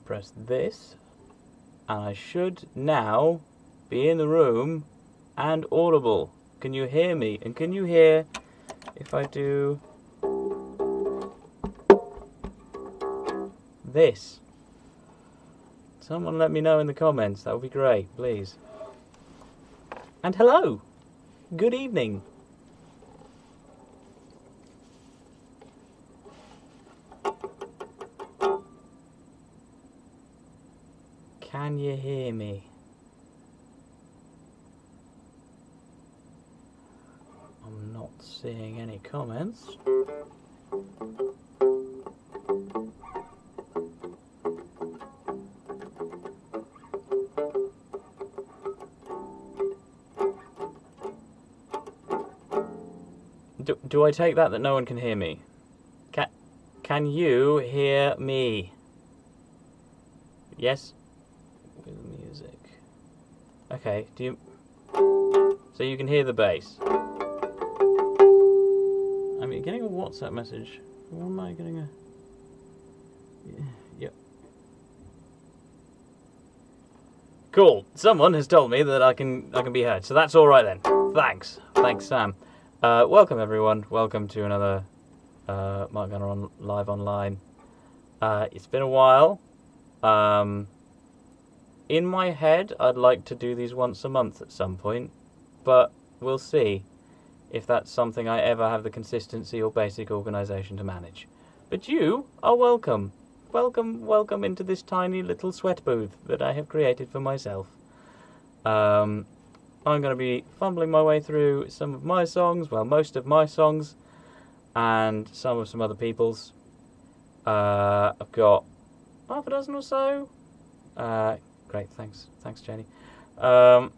Press this, and I should now be in the room and audible. Can you hear me? And can you hear if I do this? Someone let me know in the comments. That would be great, please. And hello, good evening. Can you hear me? I'm not seeing any comments. Do I take that no one can hear me? Can you hear me? Yes? With music. Okay, do you... So you can hear the bass. I'm getting a WhatsApp message. Or am I getting a... Yep. Cool. Someone has told me that I can be heard. So that's alright then. Thanks. Thanks, Sam. Welcome everyone. Welcome to another Mark Gunner on Live Online. It's been a while. In my head, I'd like to do these once a month at some point, but we'll see if that's something I ever have the consistency or basic organisation to manage. But you are welcome. Welcome into this tiny little sweat booth that I have created for myself. I'm going to be fumbling my way through some of my songs, well, most of my songs, and some other people's. I've got half a dozen or so. Great, thanks Jenny. Of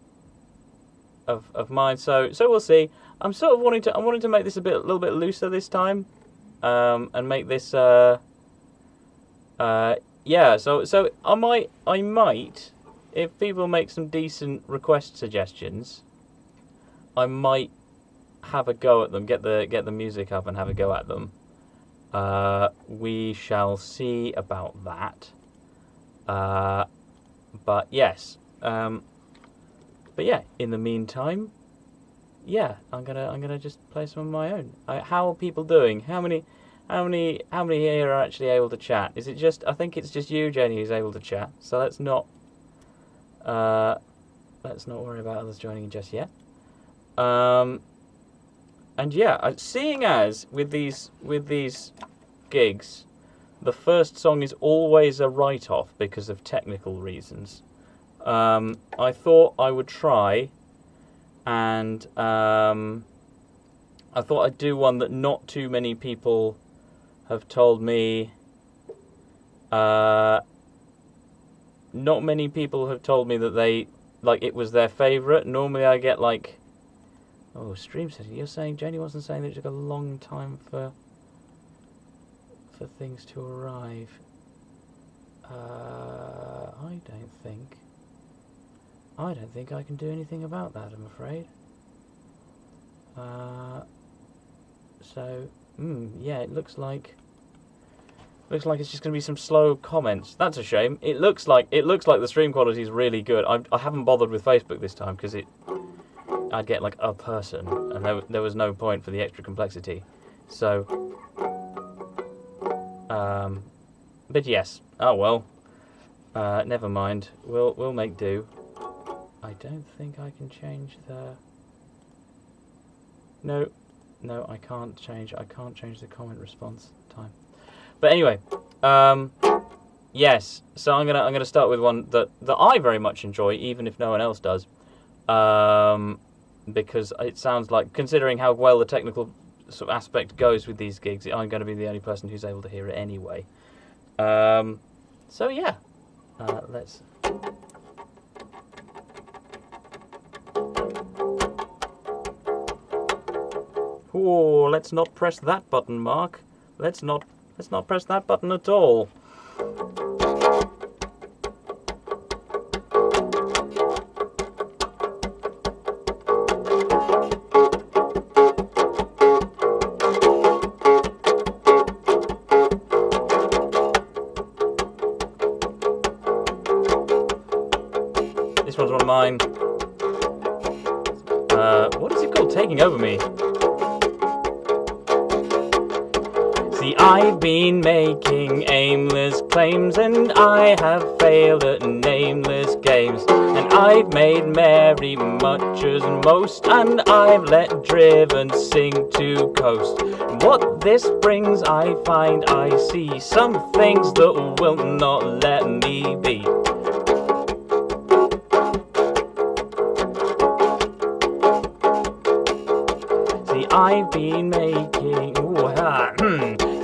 mine, so we'll see. I'm sort of wanting to make this a little bit looser this time, and make this yeah. So I might, if people make some decent request suggestions, I might have a go at them. Get the music up and have a go at them. We shall see about that. But yes, but yeah. In the meantime, yeah, I'm gonna just play some of my own. How are people doing? How many here are actually able to chat? Is it just? I think it's just you, Jenny, who's able to chat. So let's not worry about others joining in just yet. And yeah, seeing as with these gigs, the first song is always a write-off because of technical reasons. I thought I would try, and I thought I'd do one that not too many people have told me. Not many people have told me that they it was their favourite. Normally I get like, oh, stream setting. You're saying Jenny wasn't saying that it took a long time for things to arrive. I don't think I can do anything about that, I'm afraid. So yeah, it looks like it's just going to be some slow comments. That's a shame. It looks like the stream quality is really good. I haven't bothered with Facebook this time because I'd get like a person, and there was no point for the extra complexity. So, but yes. Oh well. Never mind. We'll make do. I don't think I can change the. No, I can't change the comment response time. But anyway, yes. So I'm gonna start with one that I very much enjoy, even if no one else does, because it sounds like, considering how well the technical sort of aspect goes with these gigs, I'm going to be the only person who's able to hear it anyway. So yeah, let's. Oh, let's not press that button, Mark. Let's not press that button at all. This one's one of mine. What is it called? Taking Over Me. See, I've been making aimless claims, and I have failed at nameless games, and I've made merry much as most, and I've let driven sing to coast. And what this brings, I find I see some things that will not let me be. See, I've been making...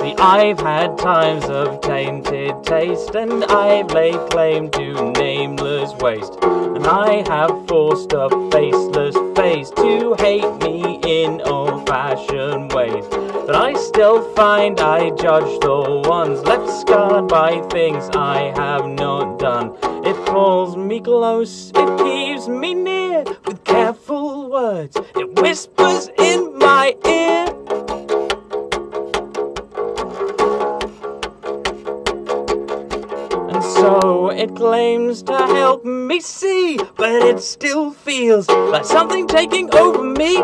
See, I've had times of tainted taste, and I've laid claim to nameless waste, and I have forced a faceless face to hate me in old-fashioned ways. But I still find I judge the ones left scarred by things I have not done. It pulls me close, it keeps me near with careful words. It whispers in my ear. And so it claims to help me see, but it still feels like something taking over me.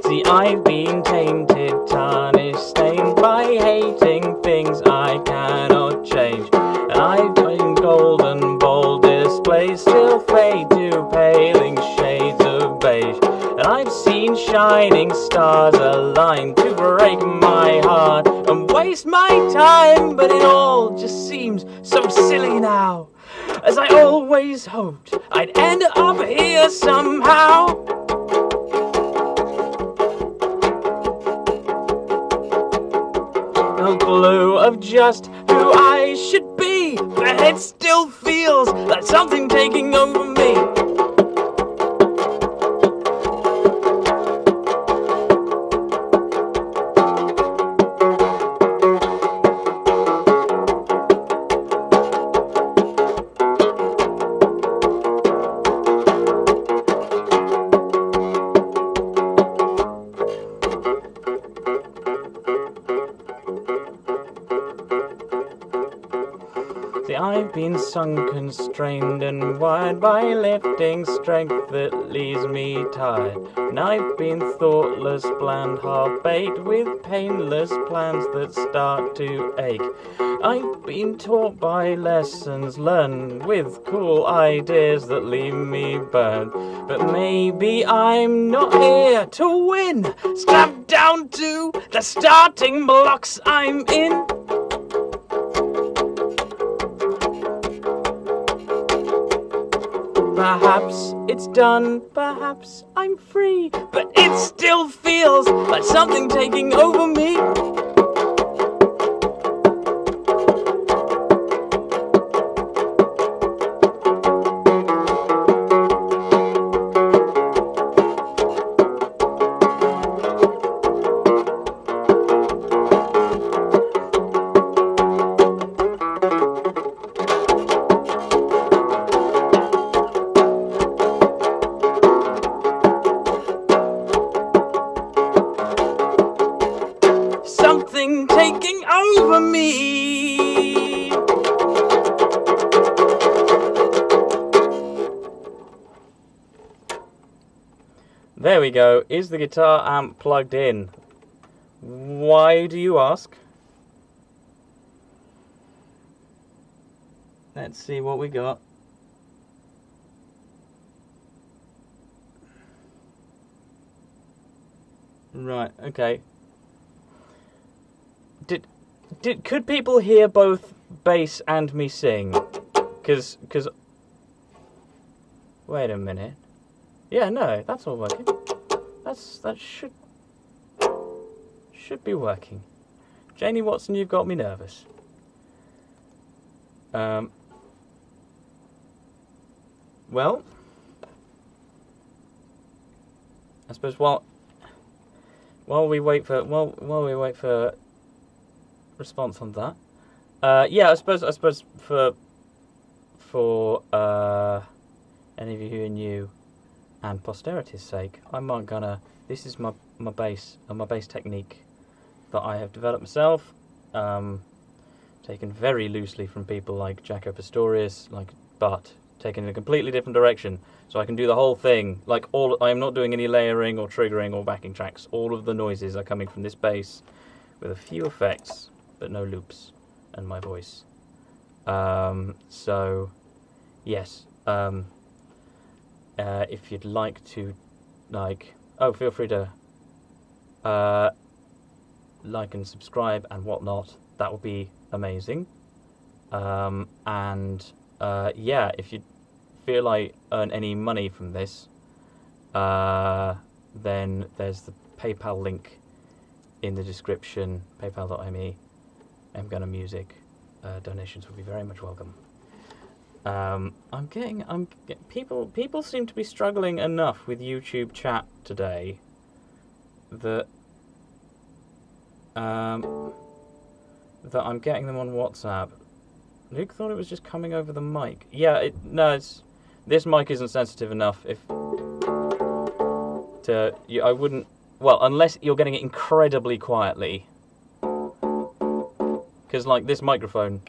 See, I've been tainted, tarnished, stained by hating things I cannot change, and I've been golden, bold displays still fade to paling shades of beige, and I've seen shining stars align to break my heart and waste my time, but it all just seems so silly now, as I always hoped I'd end up here somehow. No clue of just who I should be, but it still feels like something taking over me. See, I've been sunken, strained and wired by lifting strength that leaves me tired, and I've been thoughtless, bland, half-baked with painless plans that start to ache. I've been taught by lessons learned with cool ideas that leave me burned, but maybe I'm not here to win, strapped down to the starting blocks I'm in. Perhaps it's done, perhaps I'm free, but it still feels like something taking over me. Something taking over me. There we go. Is the guitar amp plugged in? Why do you ask? Let's see what we got. Right, okay. Could people hear both bass and me sing? Because Wait a minute. Yeah, no, that's all working. That should be working. Janie Watson, you've got me nervous. Well, I suppose while we wait for response on that. Yeah, I suppose for any of you who are new and posterity's sake, I'm not gonna. This is my bass technique that I have developed myself, taken very loosely from people like Jaco Pastorius, but taken in a completely different direction. So I can do the whole thing. I am not doing any layering or triggering or backing tracks. All of the noises are coming from this bass, with a few effects, but no loops, and my voice. So, yes. If you'd like to, feel free to like and subscribe and whatnot. That would be amazing. Yeah, if you feel I earn any money from this, then there's the PayPal link in the description, paypal.me, mgunnermusic. Donations would be very much welcome. People seem to be struggling enough with YouTube chat today that I'm getting them on WhatsApp. Luke thought it was just coming over the mic. Yeah, this mic isn't sensitive enough. I wouldn't. Well, unless you're getting it incredibly quietly, because this microphone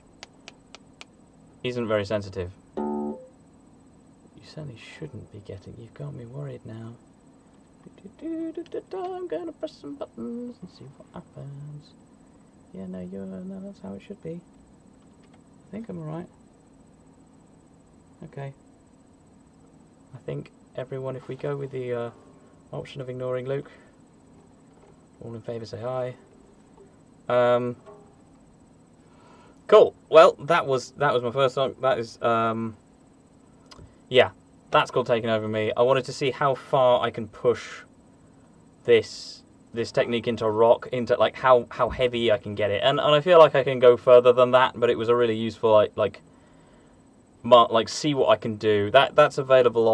isn't very sensitive. You certainly shouldn't be getting. You've got me worried now. I'm gonna press some buttons and see what happens. Yeah, no, that's how it should be. I think I'm alright. Okay. I think everyone, if we go with the option of ignoring Luke, all in favour say aye. Cool. Well, that was my first song. That is yeah, that's called Taking Over Me. I wanted to see how far I can push this technique into rock, into how heavy I can get it, and I feel like I can go further than that. But it was a really useful see what I can do. That's available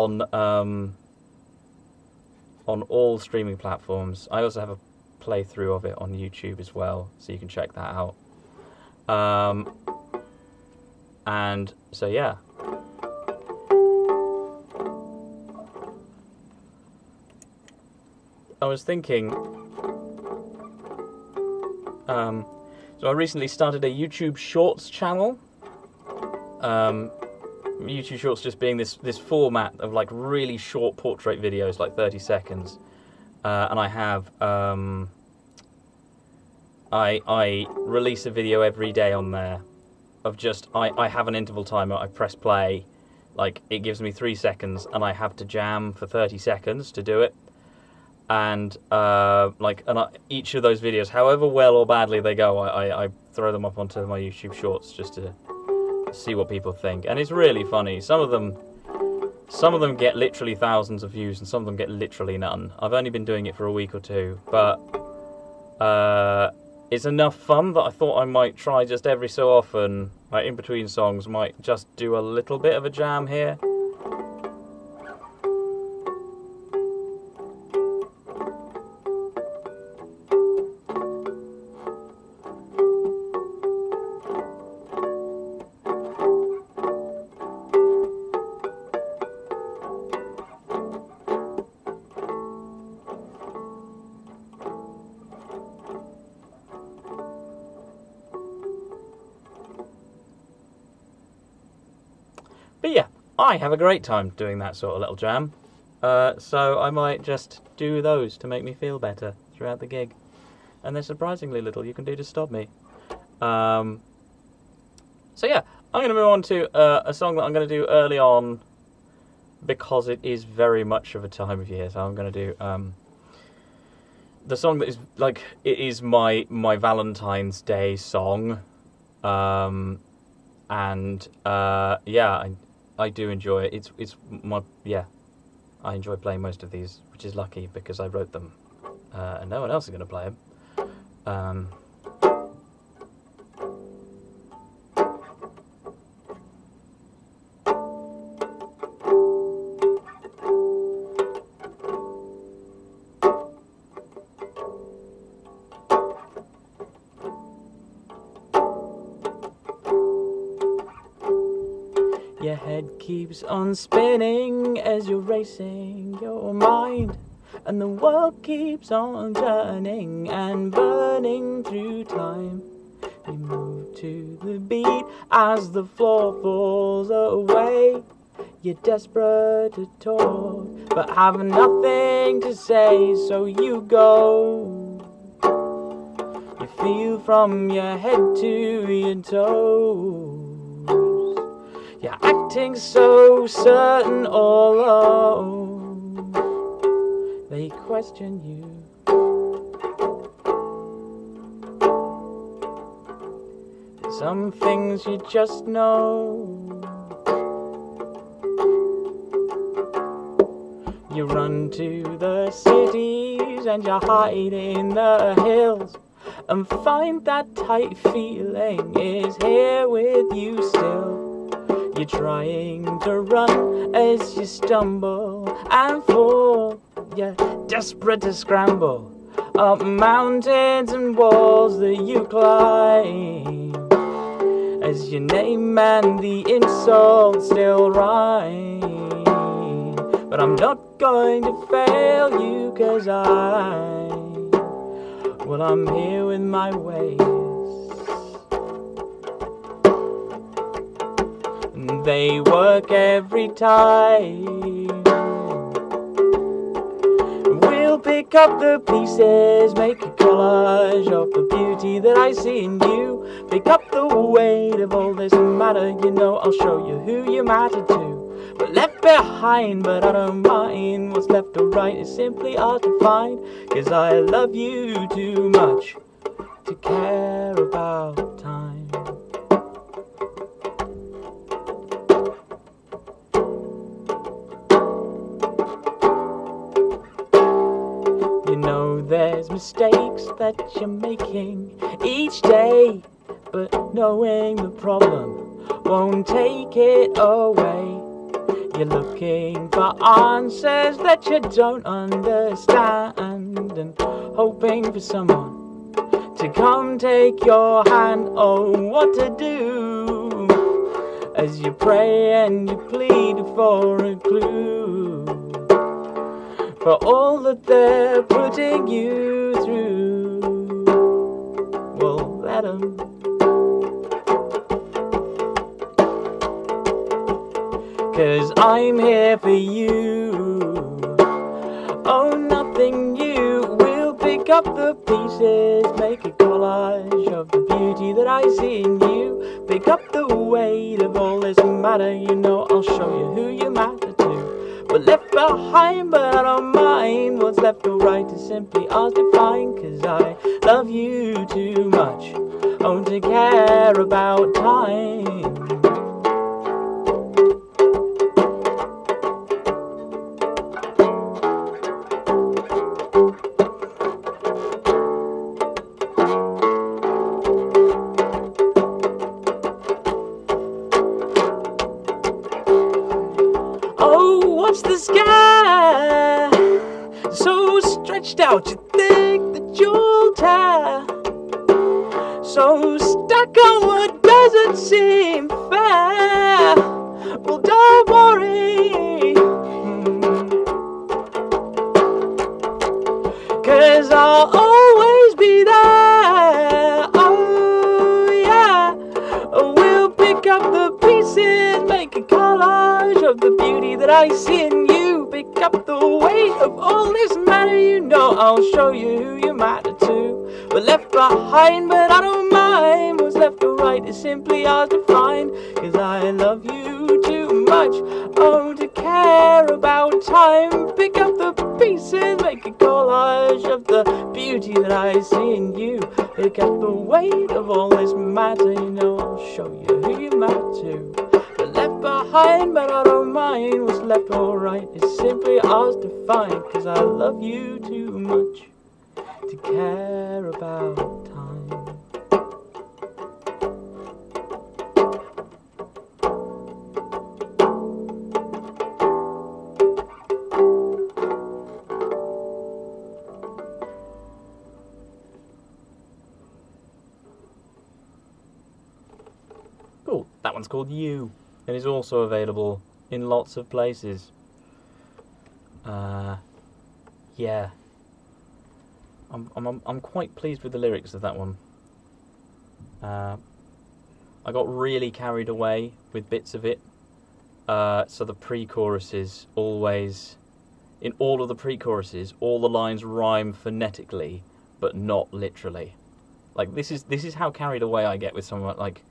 on all streaming platforms. I also have a playthrough of it on YouTube as well, so you can check that out. And so yeah. I was thinking, so I recently started a YouTube Shorts channel. YouTube Shorts just being this format of really short portrait videos, 30 seconds, and I have I release a video every day on there of just I have an interval timer. I press play, it gives me 3 seconds, and I have to jam for 30 seconds to do it. And each of those videos, however well or badly they go, I throw them up onto my YouTube Shorts just to see what people think, and it's really funny. Some of them get literally thousands of views, and some of them get literally none. I've only been doing it for a week or two, but it's enough fun that I thought I might try just every so often, in between songs, might just do a little bit of a jam here. But yeah, I have a great time doing that sort of little jam. So I might just do those to make me feel better throughout the gig. And there's surprisingly little you can do to stop me. So yeah, I'm going to move on to a song that I'm going to do early on, because it is very much of a time of year. So I'm going to do the song that is it is my Valentine's Day song. Yeah, I do enjoy it. It's my, yeah, I enjoy playing most of these, which is lucky because I wrote them, and no one else is going to play them. Your head keeps on spinning as you're racing your mind, and the world keeps on turning and burning through time. You move to the beat as the floor falls away. You're desperate to talk, but have nothing to say, so you go. You feel from your head to your toes. You're acting so certain all alone. They question you. Some things you just know. You run to the cities and you hide in the hills, and find that tight feeling is here with you still. You're trying to run as you stumble and fall. You're desperate to scramble up mountains and walls that you climb, as your name and the insult still rhyme. But I'm not going to fail you, 'cause I'm here with my ways. And they work every time. We'll pick up the pieces, make a collage of the beauty that I see in you. Pick up the weight of all this matter, you know I'll show you who you matter to. But left behind, but I don't mind. What's left or right is simply hard to find, 'cause I love you too much to care about time. You know there's mistakes that you're making each day, but knowing the problem won't take it away. You're looking for answers that you don't understand, and hoping for someone to come take your hand. Oh, what to do, as you pray and you plead for a clue, for all that they're putting you through. Well, let them. 'Cause I'm here for you. Oh, nothing new. We'll pick up the pieces, make a collage of the beauty that I see in you. Pick up the weight of all this matter, you know I'll show you who you matter to. We're left behind, but I don't mind. What's left or right is simply ours to find, 'cause I love you too much, oh, to care about time. Watch the sky, so stretched out you think that you'll tear, so stuck on what doesn't seem fair. Well, don't worry, 'cause I'll always be there. Oh yeah, we'll pick up the pieces, make a collage of the beauty that I see in you. Pick up the weight of all this matter, you know I'll show you who you matter to. We're left behind, but I don't mind. What's left or right is simply ours to find, 'cause I love you too much, oh, to care about time. Pick up the pieces, make a collage of the beauty that I see in you. Pick up the weight of all this matter, you know I'll show you who you matter to. We're left behind, but I don't mind what's left or right. It's simply ours to find, 'cause I love you too much to care about time. Cool. That one's called You, and is also available in lots of places. Yeah. I'm quite pleased with the lyrics of that one. I got really carried away with bits of it. So the pre-choruses always, in all of the pre-choruses, all the lines rhyme phonetically, but not literally. Like this is how carried away I get with someone like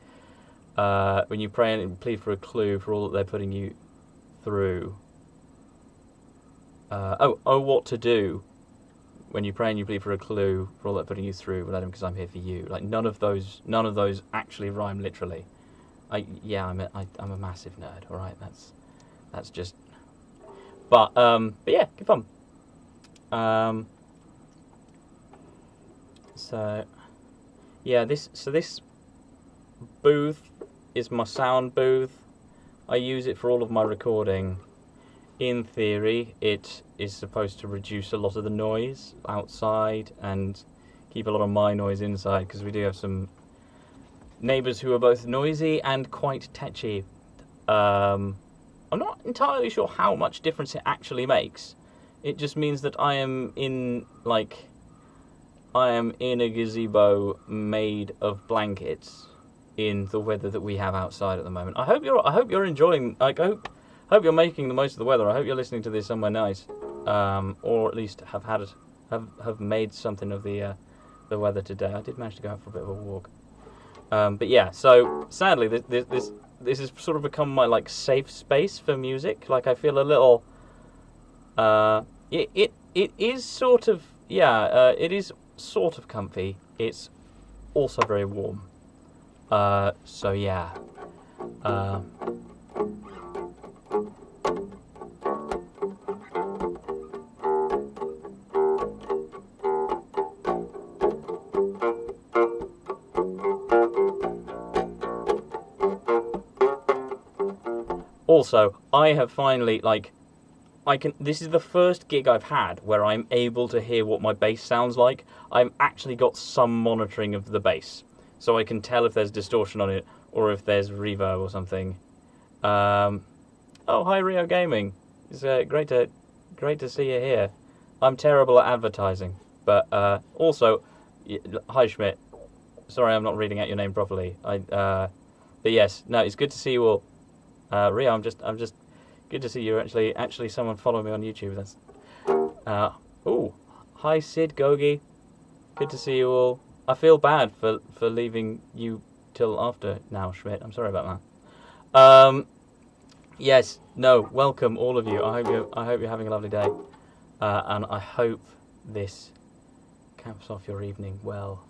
when you pray and plead for a clue for all that they're putting you through. Oh, what to do when you pray and you plead for a clue for all that putting you through, let him, because I'm here for you. Like none of those actually rhyme literally. I'm a massive nerd. All right, that's just. But yeah, good fun. So yeah, this booth is my sound booth. I use it for all of my recording. In theory, it is supposed to reduce a lot of the noise outside and keep a lot of my noise inside, because we do have some neighbours who are both noisy and quite tetchy. I'm not entirely sure how much difference it actually makes. It just means that I am in a gazebo made of blankets in the weather that we have outside at the moment. I hope you're enjoying. I hope you're making the most of the weather. I hope you're listening to this somewhere nice, or at least have made something of the weather today. I did manage to go out for a bit of a walk, but yeah. So sadly, this has sort of become my like safe space for music. Like I feel a little. It is sort of it is sort of comfy. It's also very warm. So yeah. Also, I have finally, this is the first gig I've had where I'm able to hear what my bass sounds like. I've actually got some monitoring of the bass, so I can tell if there's distortion on it or if there's reverb or something. Oh, hi Rio Gaming. It's great to see you here. I'm terrible at advertising, but also, hi Schmidt. Sorry, I'm not reading out your name properly. But yes, no, it's good to see you all. Rio, I'm just good to see you. Actually, someone follow me on YouTube. That's. Hi Sid Gogi. Good to see you all. I feel bad for leaving you till after now, Schmidt. I'm sorry about that. Yes, no, welcome all of you. I hope you're having a lovely day, and I hope this caps off your evening well.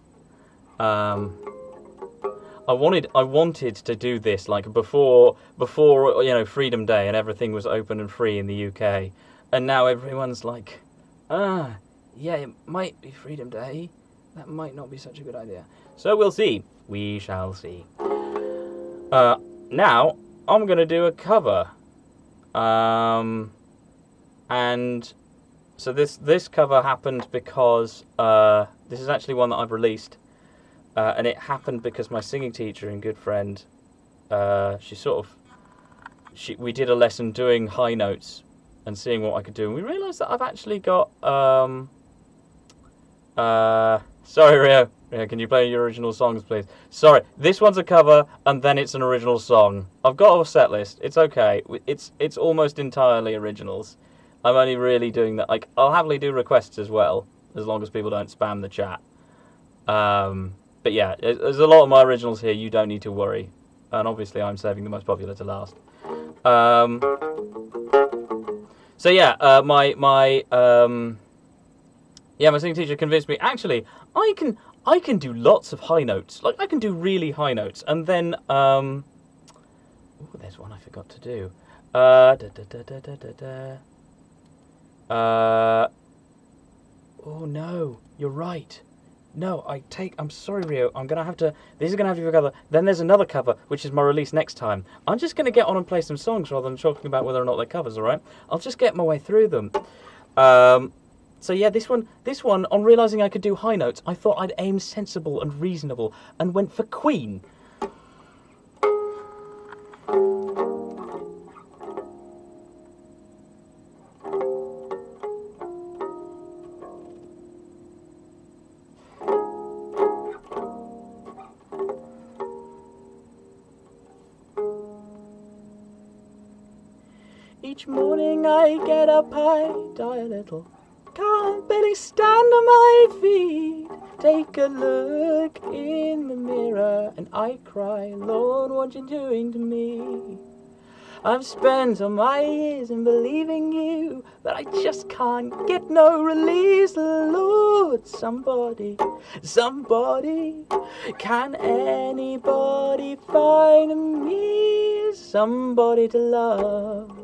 I wanted to do this like before Freedom Day and everything was open and free in the UK, and now everyone's like, yeah, it might be Freedom Day. That might not be such a good idea. So we'll see. We shall see. Now I'm gonna do a cover, and so this cover happened because this is actually one that I've released. And it happened because my singing teacher and good friend, we did a lesson doing high notes and seeing what I could do, and we realised that I've actually got, sorry Rio, can you play your original songs please? Sorry, this one's a cover and then it's an original song. I've got a set list, it's okay, it's almost entirely originals. I'm only really doing that, like, I'll happily do requests as well, as long as people don't spam the chat. But yeah, there's a lot of my originals here, you don't need to worry. And obviously I'm saving the most popular to last. So yeah, my singing teacher convinced me, actually, I can do lots of high notes. Like, I can do really high notes. And then, Oh, there's one I forgot to do. Da, da, da, da, da, da, da. Oh no, you're right. No, I'm sorry, Rio. This is gonna have to be a cover. Then there's another cover, which is my release next time. I'm just gonna get on and play some songs rather than talking about whether or not they're covers. All right? I'll just get my way through them. So yeah, this one, on realizing I could do high notes, I thought I'd aim sensible and reasonable, and went for Queen. Each morning I get up, I die a little. Can't barely stand on my feet. Take a look in the mirror and I cry, Lord, what you doing to me? I've spent all my years in believing you, but I just can't get no release. Lord, somebody, can anybody find me somebody to love?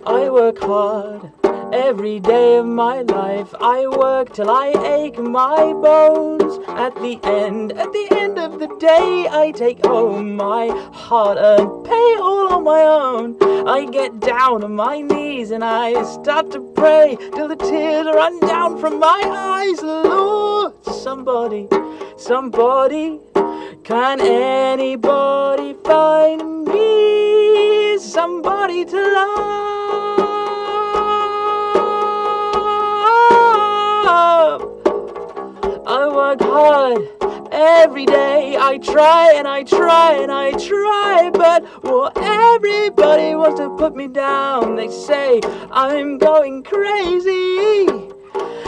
I work hard every day of my life. I work till I ache my bones. At the end of the day, I take home my hard-earned pay all on my own. I get down on my knees and I start to pray till the tears run down from my eyes. Lord, somebody, can anybody find me somebody to love? I work hard every day. I try and I try and I try, but everybody wants to put me down. They say I'm going crazy.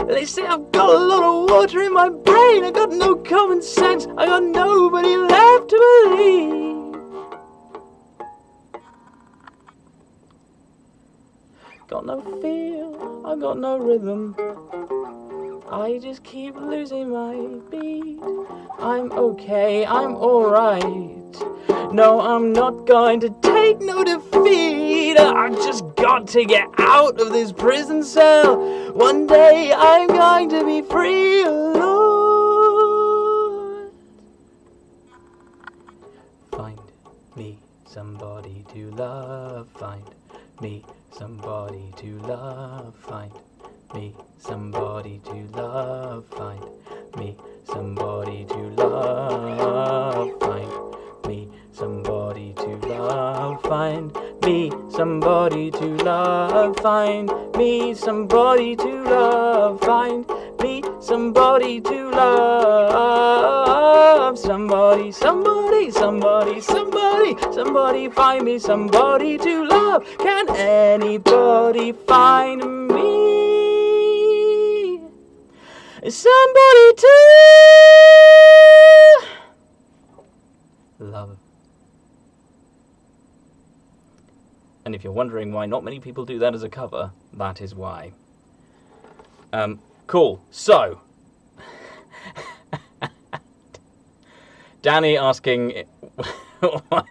They say I've got a lot of water in my brain. I got no common sense. I got nobody left to believe. Got no feel, I got no rhythm. I just keep losing my beat. I'm okay, I'm alright. No, I'm not going to take no defeat. I've just got to get out of this prison cell. One day I'm going to be free, Lord. Find me somebody to love. Find me somebody to love. Find me somebody to love. Find me somebody to love. Find me somebody to love. Find me somebody to love. Find me somebody to love. Find me somebody to love. Somebody find me somebody to love. Can anybody find me somebody to love? And if you're wondering why not many people do that as a cover, that is why. Cool. So, Danny asking,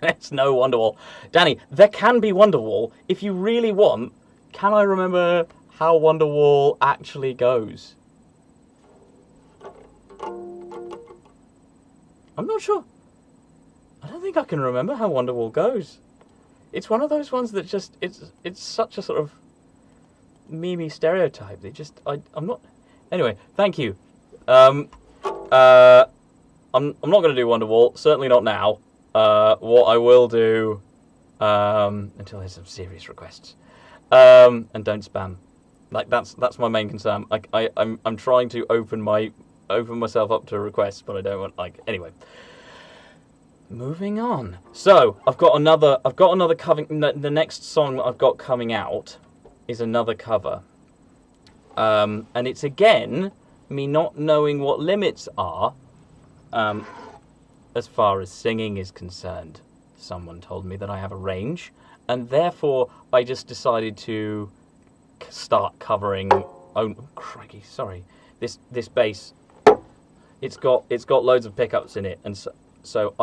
there's no Wonderwall. Danny, there can be Wonderwall if you really want. Can I remember how Wonderwall actually goes? I'm not sure. I don't think I can remember how Wonderwall goes. It's one of those ones that just, it's such a sort of meme stereotype. I'm not. Anyway, thank you. I'm not going to do Wonderwall. Certainly not now. What I will do, until there's some serious requests, and don't spam. Like that's my main concern. Like I'm trying to open myself up to requests, but I don't want anyway. Moving on. So I've got another cover. The next song that I've got coming out is another cover, and it's again me not knowing what limits are, as far as singing is concerned. Someone told me that I have a range, and therefore I just decided to start covering. Oh crikey! Sorry, this bass. It's got loads of pickups in it, and so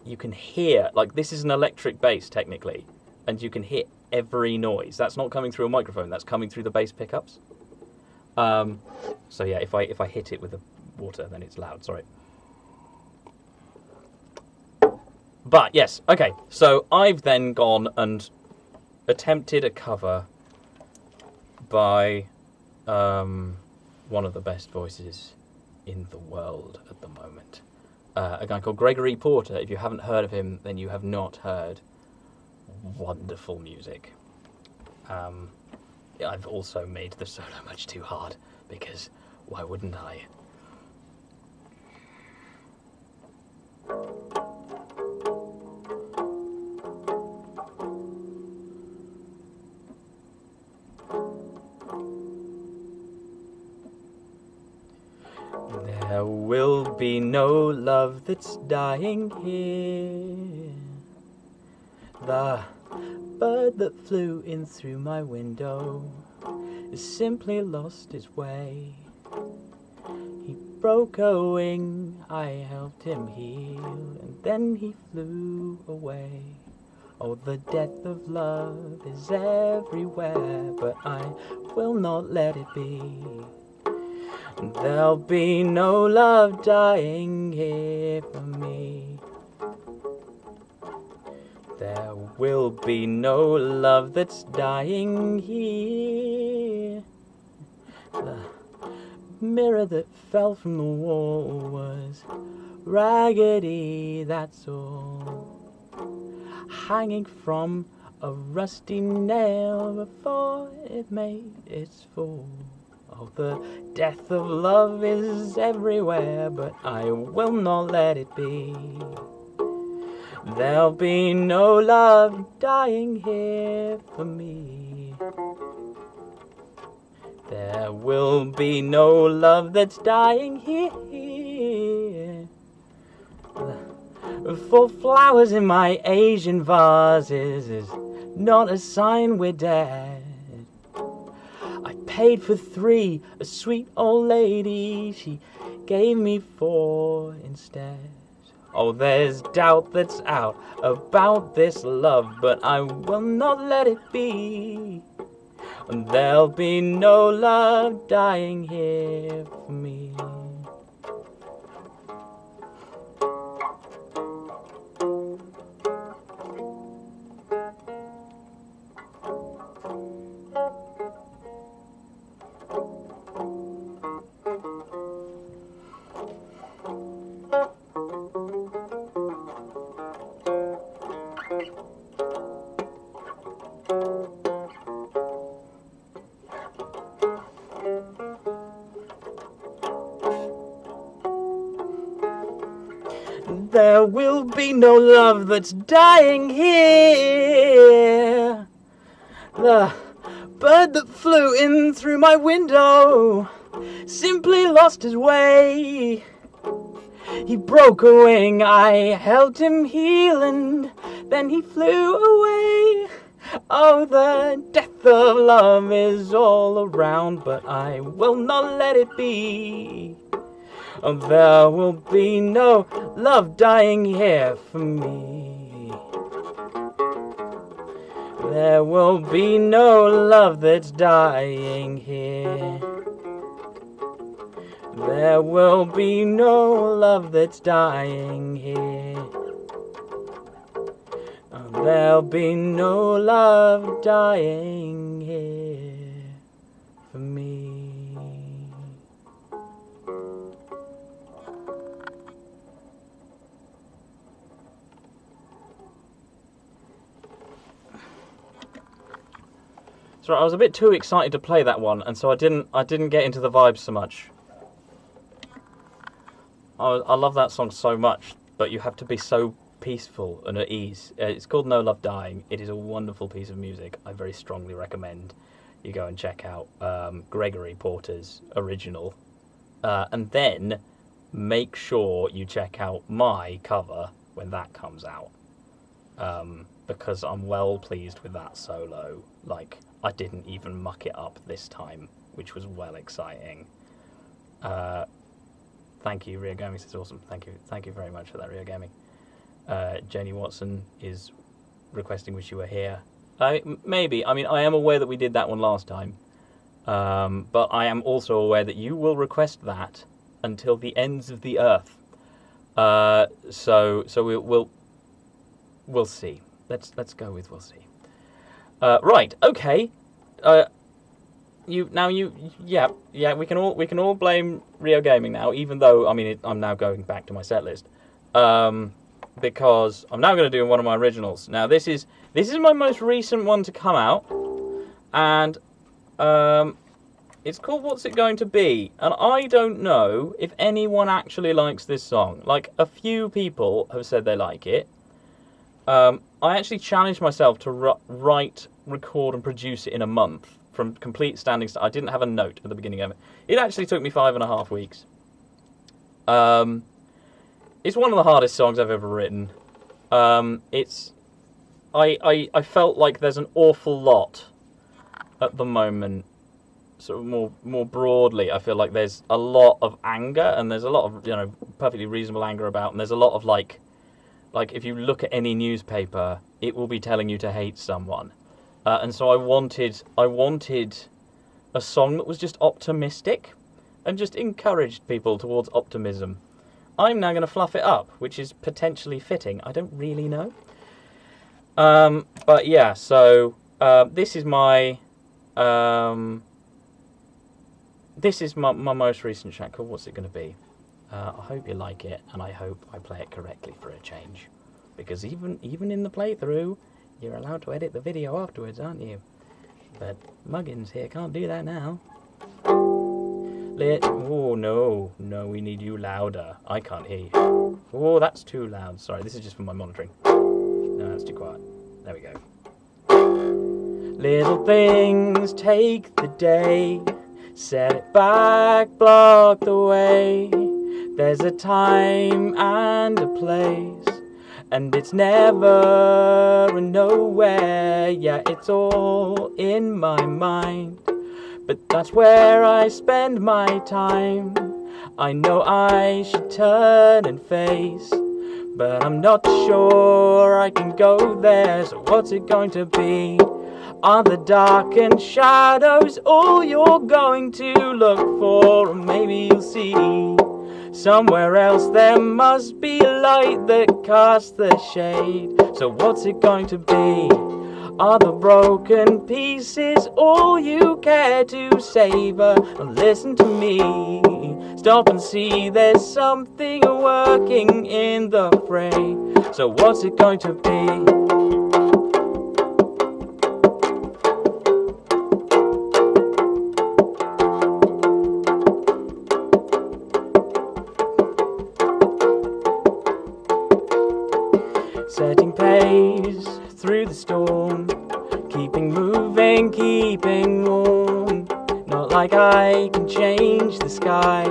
you can hear, like, this is an electric bass technically, and you can hear every noise. That's not coming through a microphone. That's coming through the bass pickups. So yeah, if I hit it with the water, then it's loud. Sorry. But yes, okay. So I've then gone and attempted a cover by one of the best voices in the world at the moment. A guy called Gregory Porter. If you haven't heard of him, then you have not heard wonderful music. I've also made the solo much too hard, because why wouldn't I? There will be no love that's dying here. The bird that flew in through my window has simply lost his way. He broke a wing, I helped him heal, and then he flew away. Oh, the death of love is everywhere, but I will not let it be. There'll be no love dying here for me. There will be no love that's dying here. The mirror that fell from the wall was raggedy, that's all, hanging from a rusty nail before it made its fall. Oh, the death of love is everywhere, but I will not let it be. There'll be no love dying here for me. There will be no love that's dying here. For flowers in my Asian vases is not a sign we're dead. I paid for 3, a sweet old lady, she gave me 4 instead. Oh, there's doubt that's out about this love, but I will not let it be. And there'll be no love dying here for me. There will be no love that's dying here. The bird that flew in through my window simply lost his way. He broke a wing, I helped him heal, and then he flew away. Oh, the death of love is all around, but I will not let it be. Oh, there will be no love dying here for me. There will be no love that's dying here. There will be no love that's dying here. Oh, there'll be no love dying here for me. So I was a bit too excited to play that one, and so I didn't get into the vibes so much. I love that song so much, but you have to be so peaceful and at ease. It's called No Love Dying. It is a wonderful piece of music. I very strongly recommend you go and check out Gregory Porter's original, and then make sure you check out my cover when that comes out, because I'm well pleased with that solo. Like, I didn't even muck it up this time, which was well exciting. Thank you, Rio Gaming. It's awesome. Thank you very much for that, Rio Gaming. Jenny Watson is requesting Wish You Were Here. Maybe. I mean, I am aware that we did that one last time. But I am also aware that you will request that until the ends of the earth. So we'll see. Let's go with we'll see. Right. Okay. We can all blame Rio Gaming now, even though I'm now going back to my set list. Because I'm now going to do one of my originals. Now this is my most recent one to come out, and it's called What's It Going to Be? And I don't know if anyone actually likes this song. Like, a few people have said they like it. I actually challenged myself to write, record, and produce it in a month from complete standing start. I didn't have a note at the beginning of it. It actually took me 5.5 weeks. It's one of the hardest songs I've ever written. I felt like there's an awful lot at the moment. Sort of more broadly, I feel like there's a lot of anger, and there's a lot of perfectly reasonable anger about, and there's a lot of like if you look at any newspaper, it will be telling you to hate someone, and so I wanted a song that was just optimistic, and just encouraged people towards optimism. I'm now going to fluff it up, which is potentially fitting. I don't really know, but yeah. So this is my. This is my most recent track called What's It Going to Be? I hope you like it, and I hope I play it correctly for a change. Because even in the playthrough, you're allowed to edit the video afterwards, aren't you? But Muggins here can't do that now. Oh, no, we need you louder. I can't hear you. Oh, that's too loud. Sorry, this is just for my monitoring. No, that's too quiet. There we go. Little things take the day. Set it back, block the way. There's a time and a place, and it's never and nowhere. Yeah, it's all in my mind, but that's where I spend my time. I know I should turn and face, but I'm not sure I can go there. So what's it going to be? Are the dark and shadows all you're going to look for? Or maybe you'll see somewhere else there must be a light that casts the shade. So what's it going to be? Are the broken pieces all you care to savor? Listen to me, stop and see there's something working in the fray. So what's it going to be? Setting pace through the storm, keeping moving, keeping warm. Not like I can change the sky,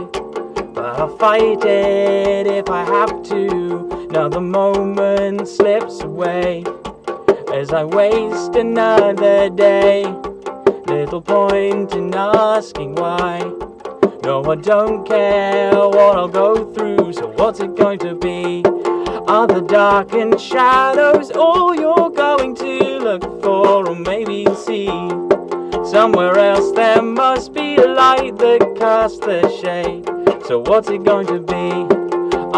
but I'll fight it if I have to. Now the moment slips away as I waste another day. Little point in asking why. No, I don't care what I'll go through. So what's it going to be? Are the dark and shadows all you're going to look for? Or maybe you'll see somewhere else there must be a light that casts the shade. So what's it going to be?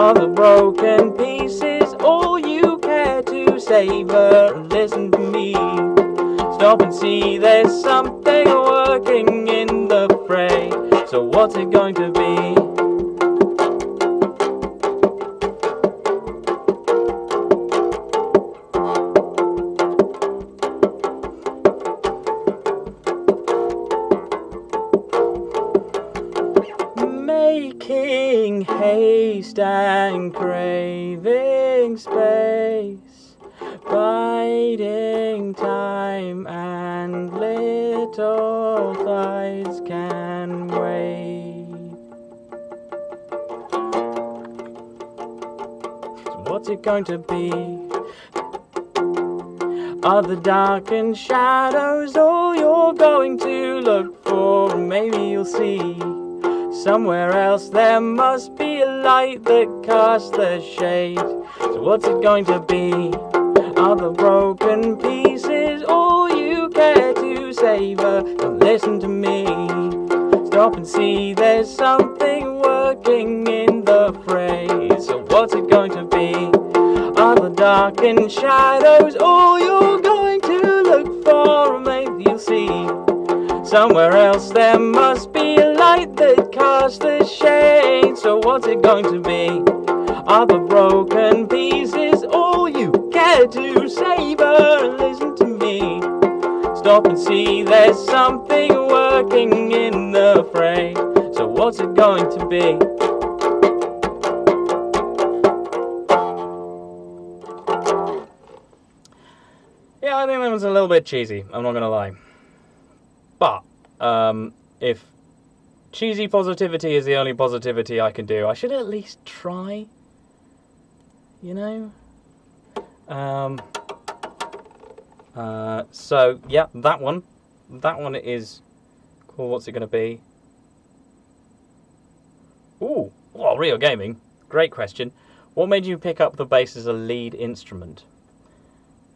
Are the broken pieces all you care to savor? Listen to me, stop and see there's something working in the fray. So what's it going to be? Making haste and craving space, biding time and little thighs can wait. So what's it going to be? Are the dark and shadows all you're going to look for? Maybe you'll see Somewhere else there must be a light that casts the shade. So what's it going to be? Are the broken pieces all you care to savor? Don't listen to me. Stop and see there's something working in the fray. So what's it going to be? Are the darkened shadows all you're going to look for? Maybe you'll see somewhere else there must be a light that casts the shade. So what's it going to be? Are the broken pieces all you care to savor? Listen to me. Stop and see there's something working in the fray. So what's it going to be? Yeah, I think that was a little bit cheesy, I'm not gonna lie. But if cheesy positivity is the only positivity I can do, I should at least try. You know? So yeah, that one is cool. What's it going to be? Ooh, well, Rio Gaming. Great question. What made you pick up the bass as a lead instrument?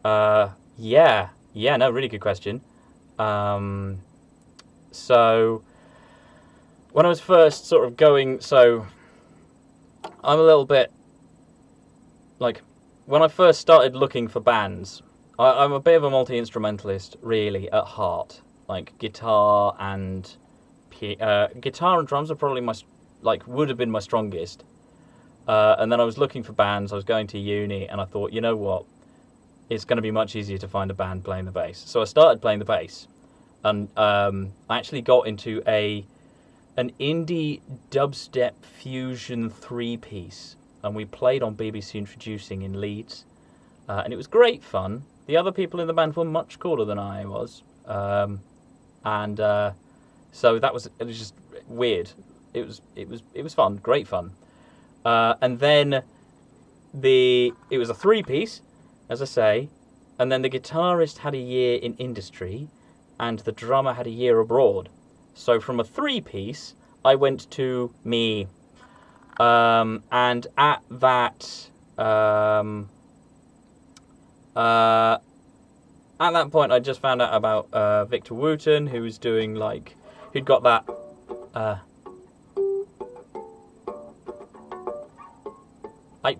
Yeah, no, really good question. So when I was first sort of going, so I'm a little bit like, when I first started looking for bands, I'm a bit of a multi-instrumentalist, really, at heart. Like, guitar and drums are probably would have been my strongest. And then I was looking for bands, I was going to uni, and I thought, you know what? It's going to be much easier to find a band playing the bass. So I started playing the bass, and I actually got into an indie dubstep fusion 3-piece. And we played on BBC Introducing in Leeds, and it was great fun. The other people in the band were much cooler than I was, so it was just weird. It was fun, great fun. And then it was a 3-piece, as I say, and then the guitarist had a year in industry, and the drummer had a year abroad. So from a 3-piece, I went to me. And at that point, I just found out about Victor Wooten, who was doing who'd got that.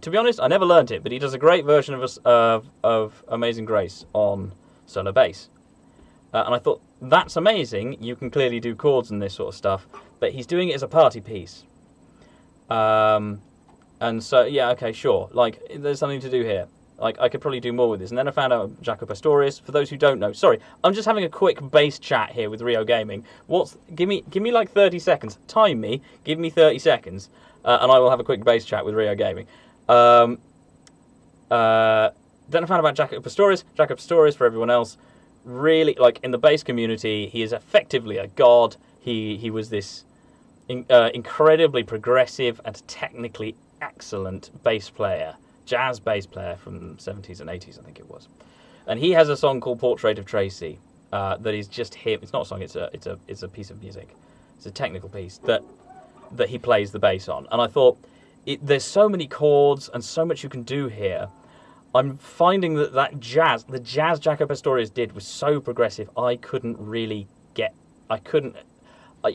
To be honest, I never learnt it, but he does a great version of Amazing Grace on solo bass, and I thought that's amazing. You can clearly do chords and this sort of stuff, but he's doing it as a party piece. And so, yeah, okay, sure. Like, there's something to do here. Like, I could probably do more with this. And then I found out Jaco Pastorius. For those who don't know, sorry, I'm just having a quick bass chat here with Rio Gaming. Give me like 30 seconds. Time me. Give me 30 seconds, and I will have a quick bass chat with Rio Gaming. Then I found out about Jaco Pastorius. Jaco Pastorius, for everyone else, really, like, in the bass community, he is effectively a god. He was this incredibly progressive and technically excellent bass player, jazz bass player from the 70s and 80s, I think it was. And he has a song called Portrait of Tracy that is just him. It's not a song, it's a piece of music. It's a technical piece that he plays the bass on. And I thought, there's so many chords and so much you can do here. I'm finding that the jazz Jaco Pastorius did was so progressive,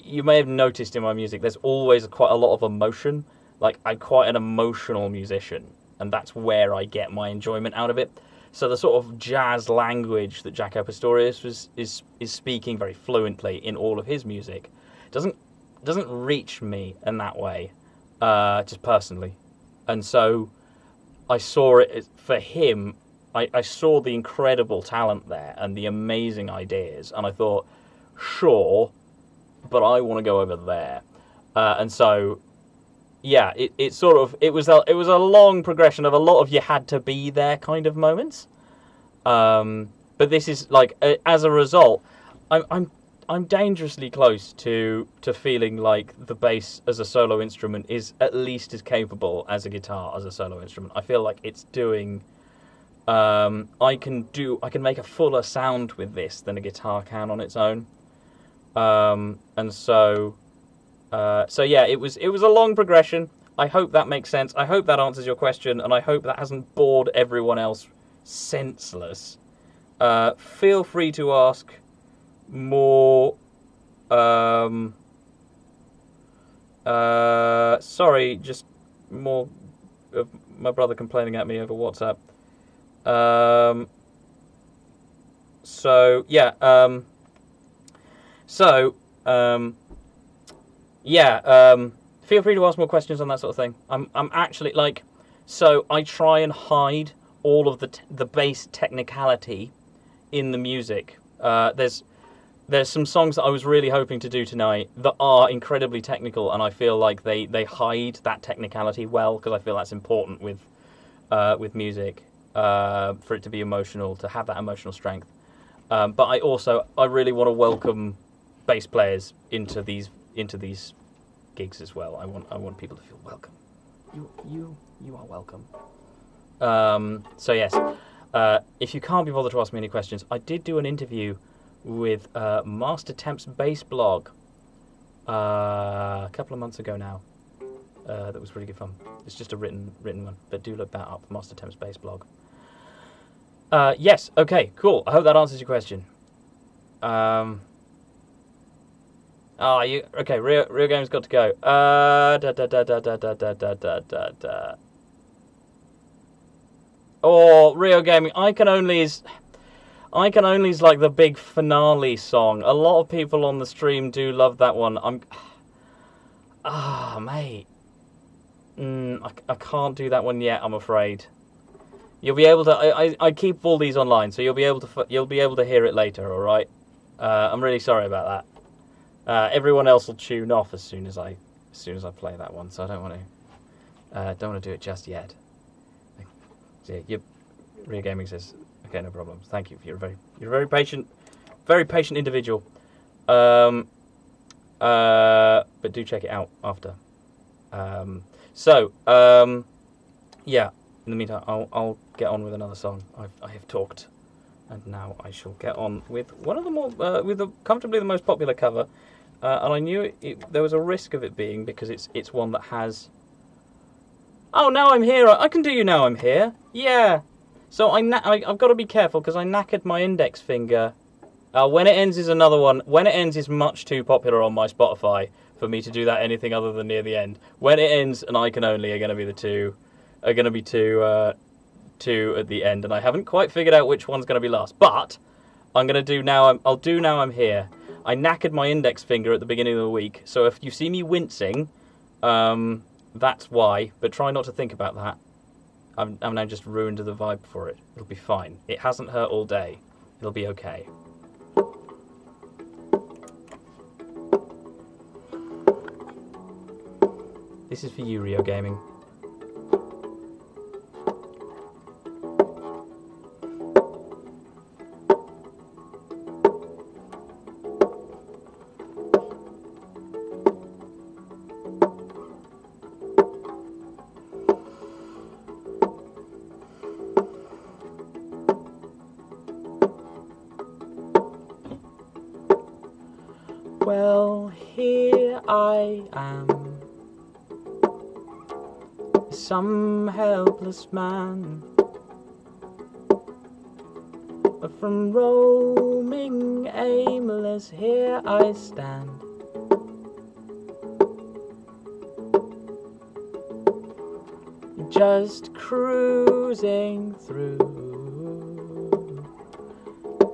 you may have noticed in my music, there's always quite a lot of emotion. Like, I'm quite an emotional musician, and that's where I get my enjoyment out of it. So the sort of jazz language that Jaco Pastorius is speaking very fluently in all of his music doesn't reach me in that way, just personally. And so I saw it for him. I saw the incredible talent there and the amazing ideas, and I thought, sure, but I want to go over there. And so, yeah, it was a long progression of a lot of you had to be there kind of moments. But this is like, as a result, I'm dangerously close to feeling like the bass as a solo instrument is at least as capable as a guitar as a solo instrument. I feel like it's doing. I can make a fuller sound with this than a guitar can on its own. And so, So yeah, it was a long progression. I hope that makes sense. I hope that answers your question, and I hope that hasn't bored everyone else senseless. Feel free to ask more. Sorry, just more of my brother complaining at me over WhatsApp. So yeah. Feel free to ask more questions on that sort of thing. I'm actually like, so I try and hide all of the bass technicality in the music. There's some songs that I was really hoping to do tonight that are incredibly technical, and I feel like they hide that technicality well, because I feel that's important with music, for it to be emotional, to have that emotional strength. But I really want to welcome bass players into these gigs as well. I want people to feel welcome. You are welcome. So yes, if you can't be bothered to ask me any questions, I did do an interview with Master Temp's bass blog a couple of months ago now. That was really good fun. It's just a written one, but do look that up, Master Temp's bass blog. Yes, okay, cool. I hope that answers your question. Okay, Real Game's got to go. Oh, Rio Gaming, I Can Only is like the big finale song. A lot of people on the stream do love that one. Mate. I can't do that one yet, I'm afraid. You'll be able to. I keep all these online, so you'll be able to hear it later. All right. I'm really sorry about that. Everyone else will tune off as soon as I play that one, so I don't want to do it just yet. Yeah, Rio Gaming says, okay, no problems. Thank you. You're a very patient individual. But do check it out after. Yeah. In the meantime, I'll get on with another song. I have talked, and now I shall get on with one of the more comfortably the most popular cover. And I knew there was a risk of it being, because it's one that has. Oh, Now I'm Here. I can do You Now I'm Here. Yeah. So I've got to be careful, because I knackered my index finger. When It Ends is another one. When It Ends is much too popular on my Spotify for me to do that anything other than near the end. When It Ends and I Can Only are going to be two at the end, and I haven't quite figured out which one's going to be last. But I'll do Now I'm Here. I knackered my index finger at the beginning of the week, so if you see me wincing, that's why. But try not to think about that. I'm now just ruined the vibe for it. It'll be fine. It hasn't hurt all day. It'll be okay. This is for you, Rio Gaming. Well, here I am, some helpless man, from roaming aimless, here I stand. Just cruising through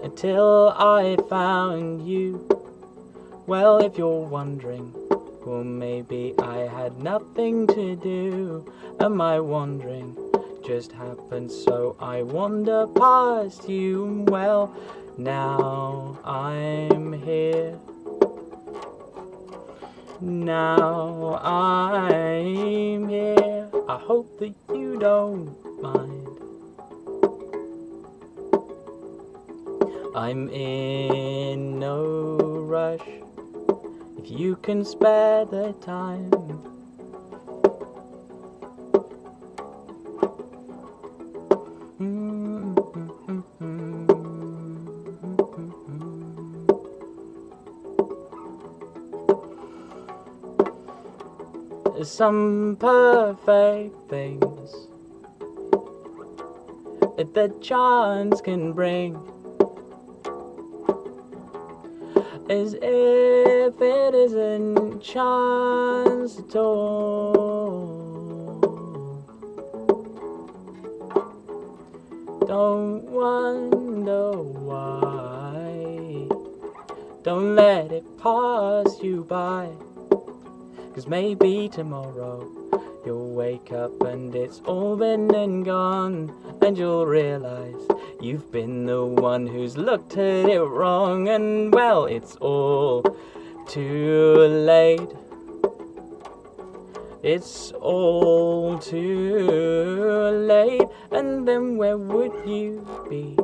until I found you. Well, if you're wondering, well, maybe I had nothing to do. Am I wandering? Just happened, so I wander past you. Well, now I'm here. Now I'm here. I hope that you don't mind. I'm in no rush. If you can spare the time. some perfect things that chance can bring, as if it isn't chance at all. Don't wonder why, don't let it pass you by, 'cause maybe tomorrow you'll wake up and it's all been and gone, and you'll realize you've been the one who's looked at it wrong, and well, it's all too late. It's all too late, and then where would you be?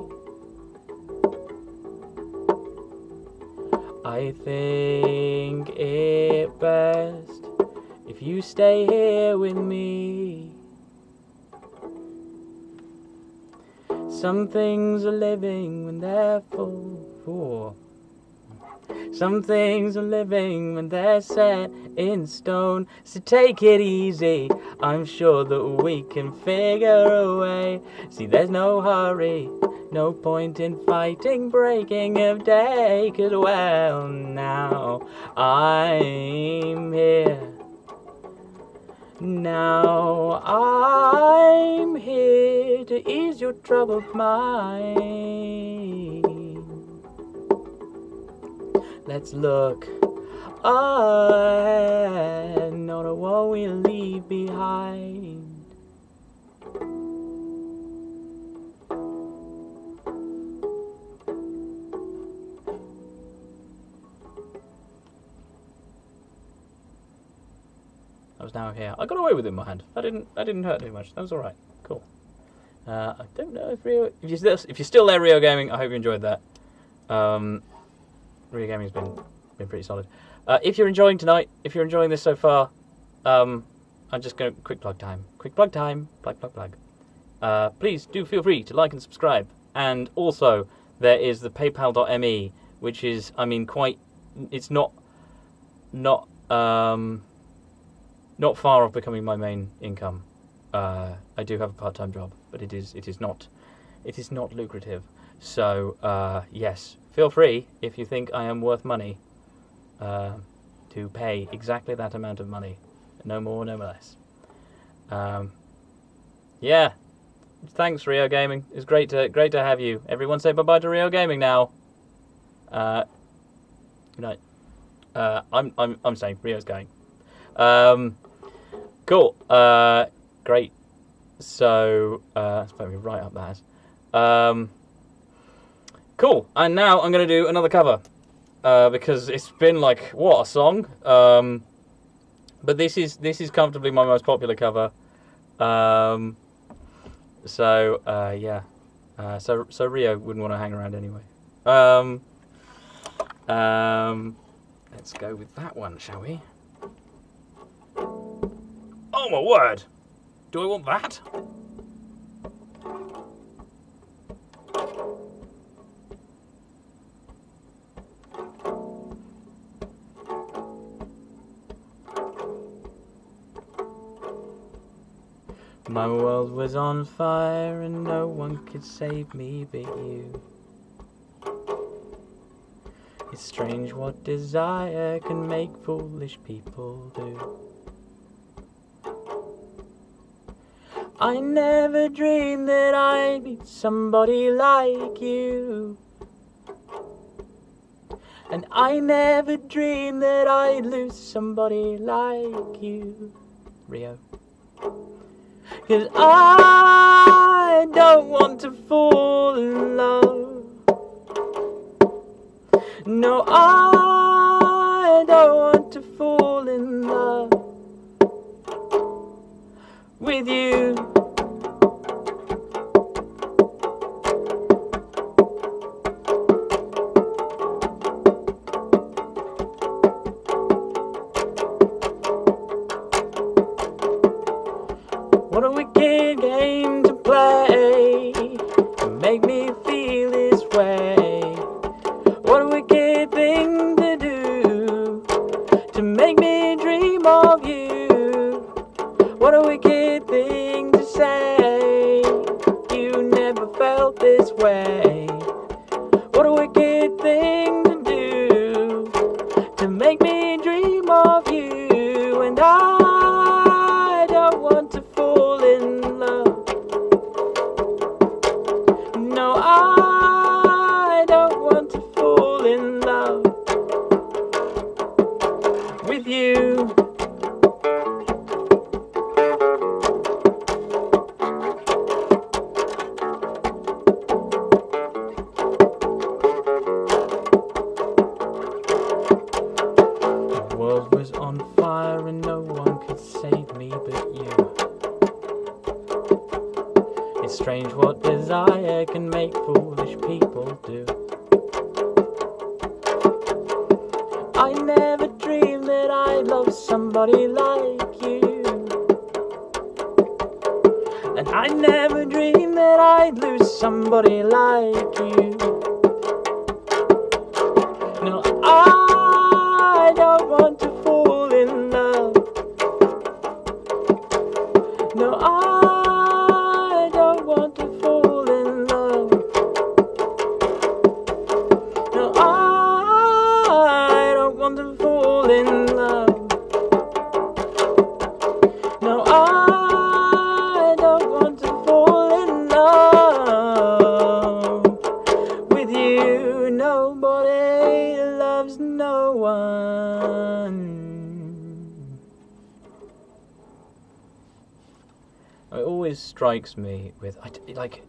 I think it best if you stay here with me. Some things are living when they're full. Some things are living when they're set in stone. So take it easy, I'm sure that we can figure a way. See, there's no hurry, no point in fighting breaking of day, 'cause well, now I'm here. Now I'm here to ease your troubled mind. Let's look ahead, not at what we leave behind. I was now here. I got away with it in my hand. I didn't hurt too much. That was all right. Cool. I don't know if Rio. If you're still there, Rio Gaming, I hope you enjoyed that. Rio Gaming's been pretty solid. If you're enjoying tonight, if you're enjoying this so far, I'm just going to quick plug time. Quick plug time. Plug. Please do feel free to like and subscribe. And also, there is the PayPal.me, which is, I mean, quite. It's not far off becoming my main income. I do have a part-time job, but it is not lucrative. So yes, feel free, if you think I am worth money, to pay exactly that amount of money, no more, no less. Yeah, thanks Rio Gaming. It's great to have you. Everyone say bye-bye to Rio Gaming now. Good night. I'm saying Rio's going. Cool. Great. So let's put me right up that. Cool. And now I'm going to do another cover because it's been like what a song. But this is comfortably my most popular cover. So yeah. So Rio wouldn't want to hang around anyway. Let's go with that one, shall we? Oh my word! Do I want that? My world was on fire and no one could save me but you. It's strange what desire can make foolish people do. I never dreamed that I'd meet somebody like you. And I never dreamed that I'd lose somebody like you. Rio. 'Cause I don't want to fall in love. No, I don't want to fall in love with you. What a wicked game to play to make me feel this way. What a wicked thing to do to make me dream of you. out this way. What a wicked thing to do, to make me dream of you. And I don't want to fall in love. No, I don't want to fall in love with you. The world was on fire and no one could save me but you. It's strange what desire can make foolish people do. I never dreamed that I'd love somebody like you, and I never dreamed that I'd lose somebody like you. No, I don't want to fall in love. No, I don't want to fall in love. No, I don't want to fall in love. No, I don't want to fall in love with you. Nobody loves no one. It always strikes me with, like,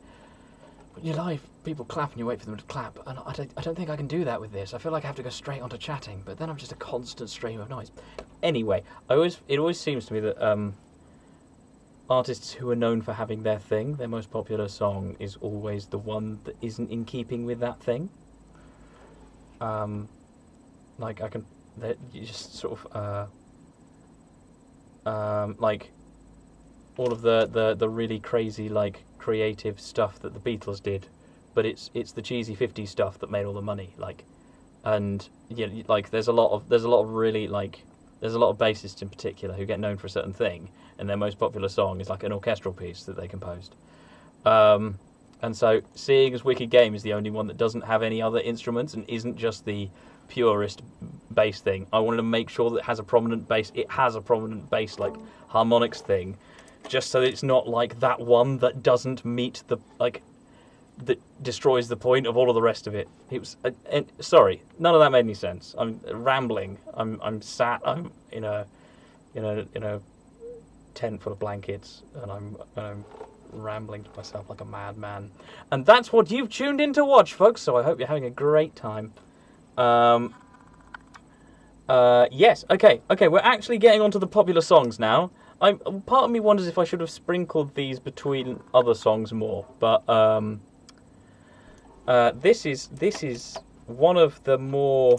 when you're live, people clap and you wait for them to clap, and I don't think I can do that with this. I feel like I have to go straight onto chatting, but then I'm just a constant stream of noise. Anyway, it always seems to me that artists who are known for having their thing, their most popular song, is always the one that isn't in keeping with that thing. Like you just sort of like all of the really crazy, like, creative stuff that the Beatles did, but it's the cheesy 50s stuff that made all the money, like, and yeah, like there's a lot of really, like, there's a lot of bassists in particular who get known for a certain thing, and their most popular song is like an orchestral piece that they composed. And so, seeing as Wicked Game is the only one that doesn't have any other instruments and isn't just the purest bass thing, I wanted to make sure that it has a prominent bass, like, harmonics thing, just so that it's not like that one that doesn't meet the, like, that destroys the point of all of the rest of it. It was, sorry, none of that made any sense. I'm rambling. I'm in a tent full of blankets, and I'm rambling to myself like a madman. And that's what you've tuned in to watch, folks. So I hope you're having a great time. Yes. Okay. We're actually getting onto the popular songs now. Part of me wonders if I should have sprinkled these between other songs more, but this is one of the more.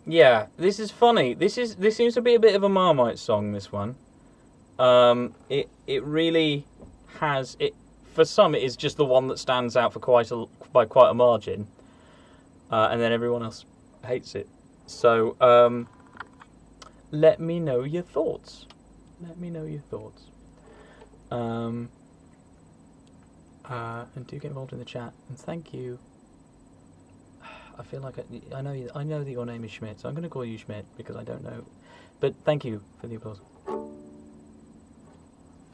Yeah, this is funny. This seems to be a bit of a Marmite song. This one, it really has it. For some, it is just the one that stands out by quite a margin, and then everyone else hates it. So, let me know your thoughts. And do get involved in the chat. And thank you. I feel like I know that your name is Schmidt, so I'm going to call you Schmidt because I don't know. But thank you for the applause.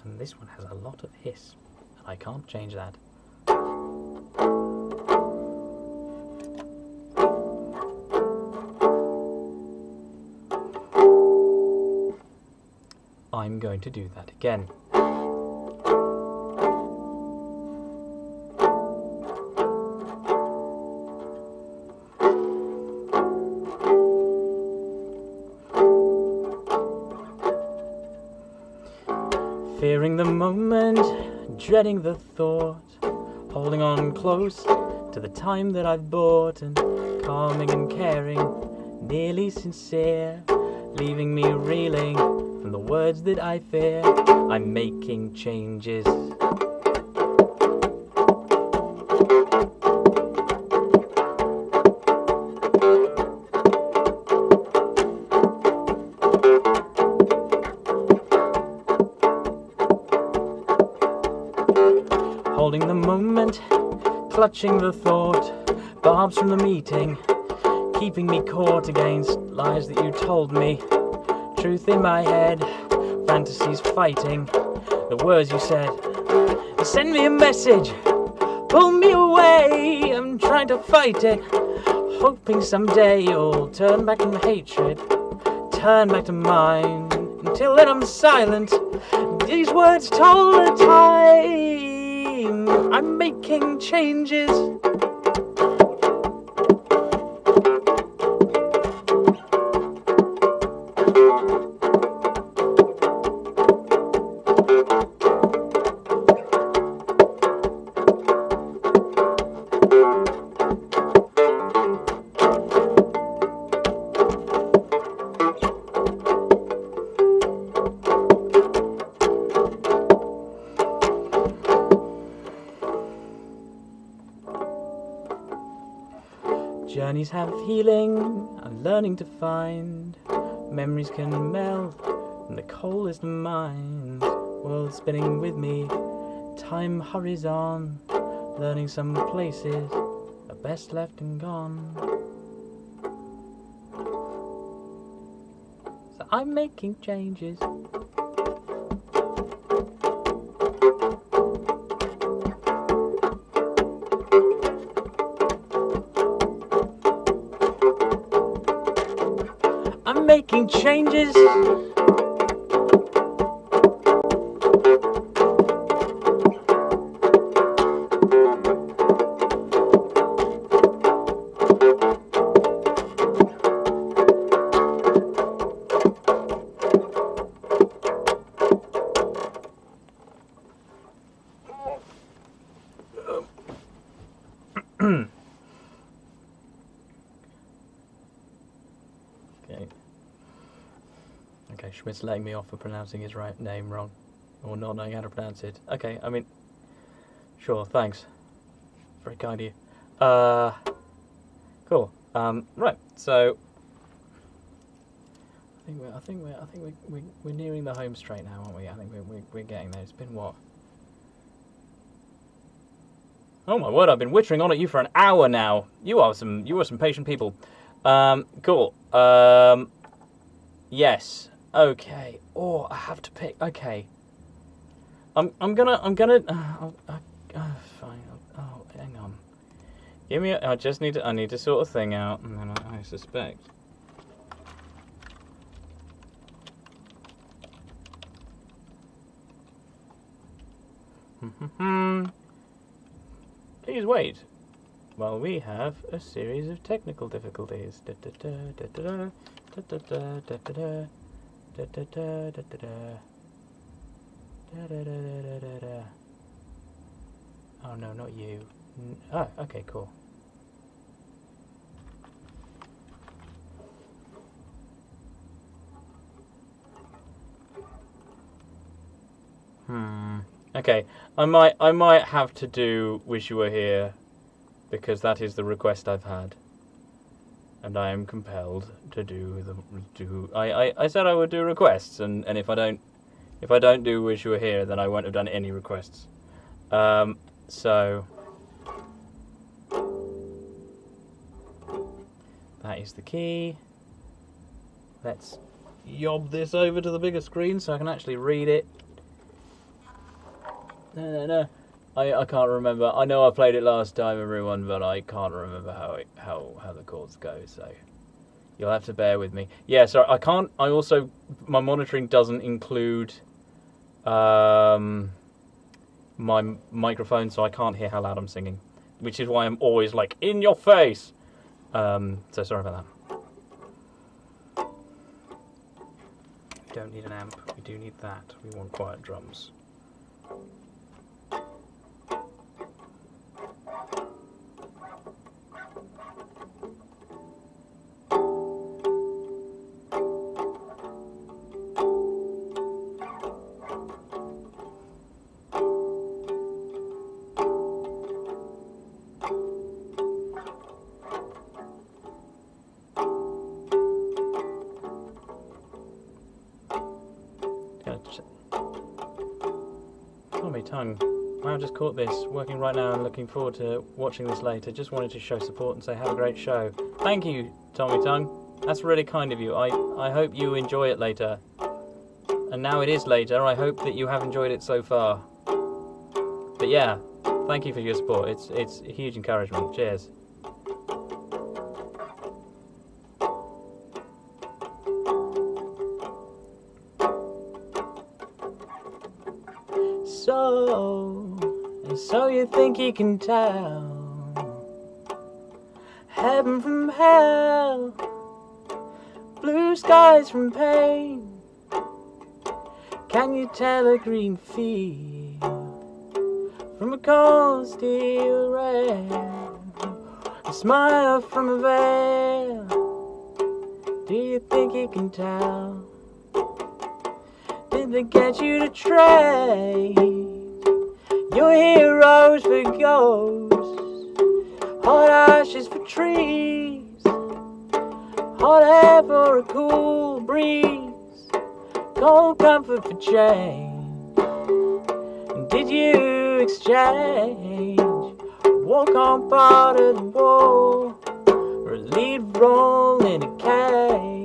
And this one has a lot of hiss, and I can't change that. I'm going to do that again. Fearing the moment, dreading the thought, holding on close to the time that I've bought, and calming and caring, nearly sincere, leaving me reeling from the words that I fear. I'm making changes. Holding the moment, clutching the thought, barbs from the meeting, keeping me caught against lies that you told me. Truth in my head, fantasies fighting the words you said. Send me a message, pull me away. I'm trying to fight it, hoping someday you'll turn back from hatred, turn back to mine. Until then I'm silent. These words told the time. I'm making changes. Journeys have healing, I'm learning to find. Memories can melt in the coldest of minds. World spinning with me, time hurries on. Learning some places are best left and gone. So I'm making changes. I'm making changes. Okay, Schmidt's letting me off for pronouncing his name wrong, or not knowing how to pronounce it. Okay, I mean, sure, thanks. Very kind of you. Cool. Right. So, I think we're nearing the home straight now, aren't we? I think we're getting there. It's been what? Oh my word! I've been wittering on at you for an hour now. You are some patient people. Cool. Yes. Okay. Oh, I have to pick. Okay. I'm gonna. Fine. Oh, hang on. Give me. I need to sort a thing out, and then I suspect. Please wait. While we have a series of technical difficulties. Oh no, not you. Oh, okay, cool. Okay, I might have to do Wish You Were Here, because that is the request I've had, and I am compelled to do I said I would do requests, and if I don't do Wish You Were Here, then I won't have done any requests. So that is the key. Let's yob this over to the bigger screen so I can actually read it. No. I can't remember. I know I played it last time, everyone, but I can't remember how the chords go. So you'll have to bear with me. Yeah, so I can't. I also, my monitoring doesn't include my microphone, so I can't hear how loud I'm singing, which is why I'm always like in your face. So sorry about that. We don't need an amp. We do need that. We want quiet drums. Oh, my tongue. Wow, just caught this. Working right now and looking forward to watching this later. Just wanted to show support and say have a great show. Thank you, Tommy Tongue. That's really kind of you. I hope you enjoy it later. And now it is later. I hope that you have enjoyed it so far. But yeah, thank you for your support. It's a huge encouragement. Cheers. So you think you can tell heaven from hell, blue skies from pain? Can you tell a green field from a cold steel rail, a smile from a veil? Do you think you can tell? Did they get you to trade your heroes for ghosts, hot ashes for trees, hot air for a cool breeze, cold comfort for change? And did you exchange a walk-on part of the war for a lead role in a cage?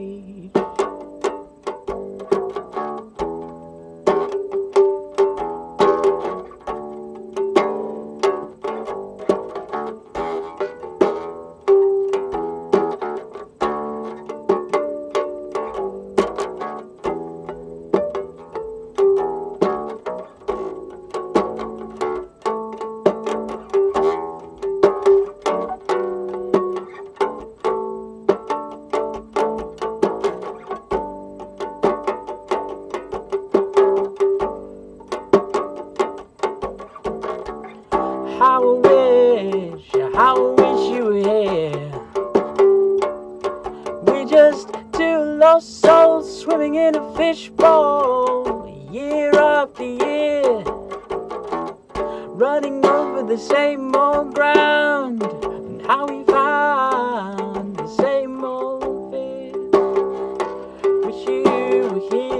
How I wish you were here. We're just two lost souls swimming in a fishbowl, year after year, running over the same old ground, and how we found the same old fear. Wish you were here.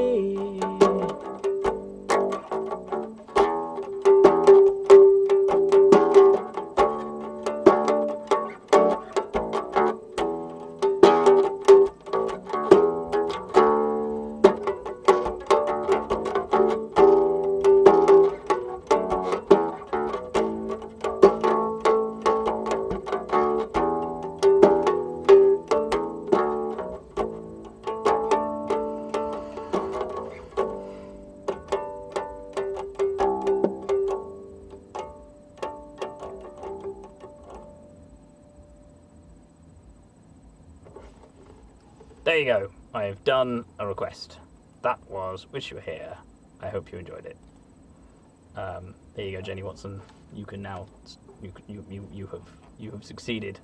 There you go. I have done a request. That was Wish You Were Here. I hope you enjoyed it. There you go, Jenny Watson. You can now. You have succeeded.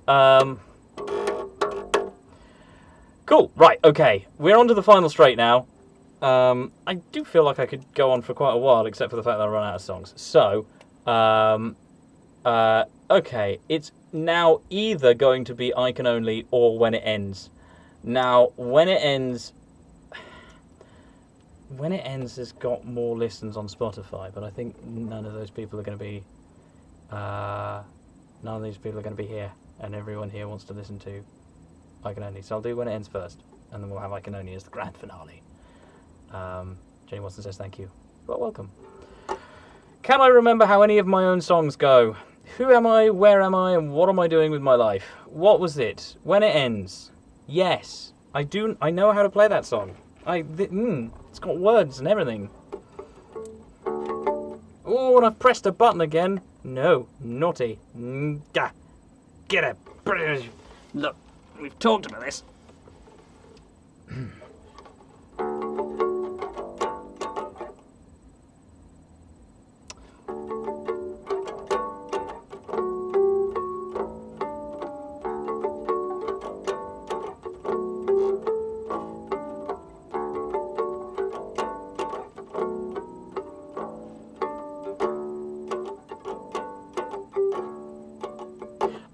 Cool. Right. Okay. We're on to the final straight now. I do feel like I could go on for quite a while, except for the fact that I run out of songs. So, okay. It's now either going to be I Can Only or When It Ends. Now, When It Ends has got more listens on Spotify, but I think none of those people are going to be here, and everyone here wants to listen to I Can Only. So I'll do When It Ends first, and then we'll have I Can Only as the grand finale. Jenny Watson says thank you. Well, welcome. Can I remember how any of my own songs go? Who am I, where am I, and what am I doing with my life? What was it? When It Ends. Yes, I do. I know how to play that song. It's got words and everything. Oh, and I've pressed a button again. No, naughty. Get it. Look, we've talked about this.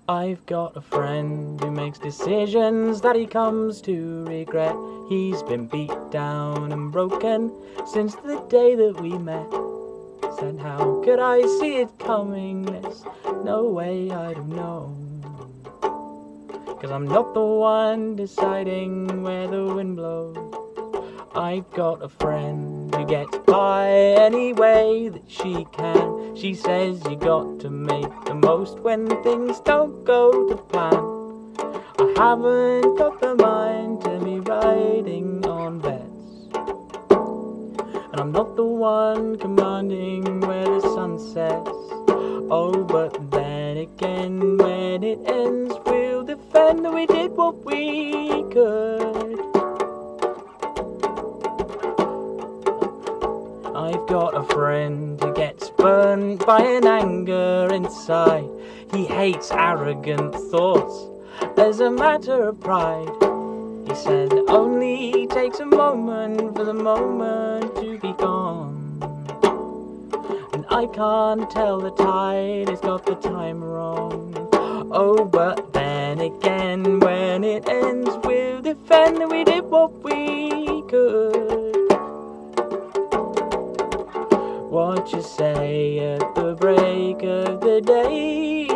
I've got a friend who makes decisions that he comes to regret. He's been beat down and broken since the day that we met. Said, how could I see it coming? There's no way I don't know. 'Cause I'm not the one deciding where the wind blows. I've got a friend who gets by any way that she can. She says you got to make the most when things don't go to plan. I haven't got the mind to be riding on bets, and I'm not the one commanding where the sun sets. Oh, but then again, when it ends, we'll defend that we did what we could. I've got a friend who gets burned by an anger inside. He hates arrogant thoughts as a matter of pride. He said it only takes a moment for the moment to be gone. And I can't tell the tide has got the time wrong. Oh, but then again, when it ends, we'll defend that we did what we could. What you say at the break of the day,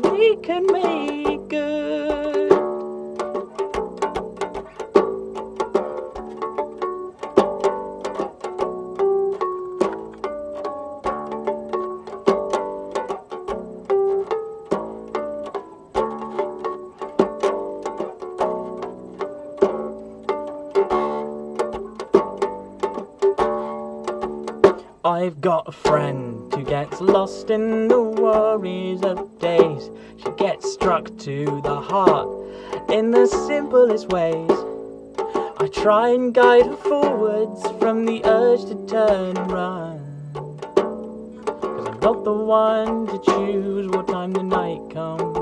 we can make good. I've got a friend who gets lost in the worries of days. She gets struck to the heart in the simplest ways. I try and guide her forwards from the urge to turn and run, 'cause I'm not the one to choose what time the night comes.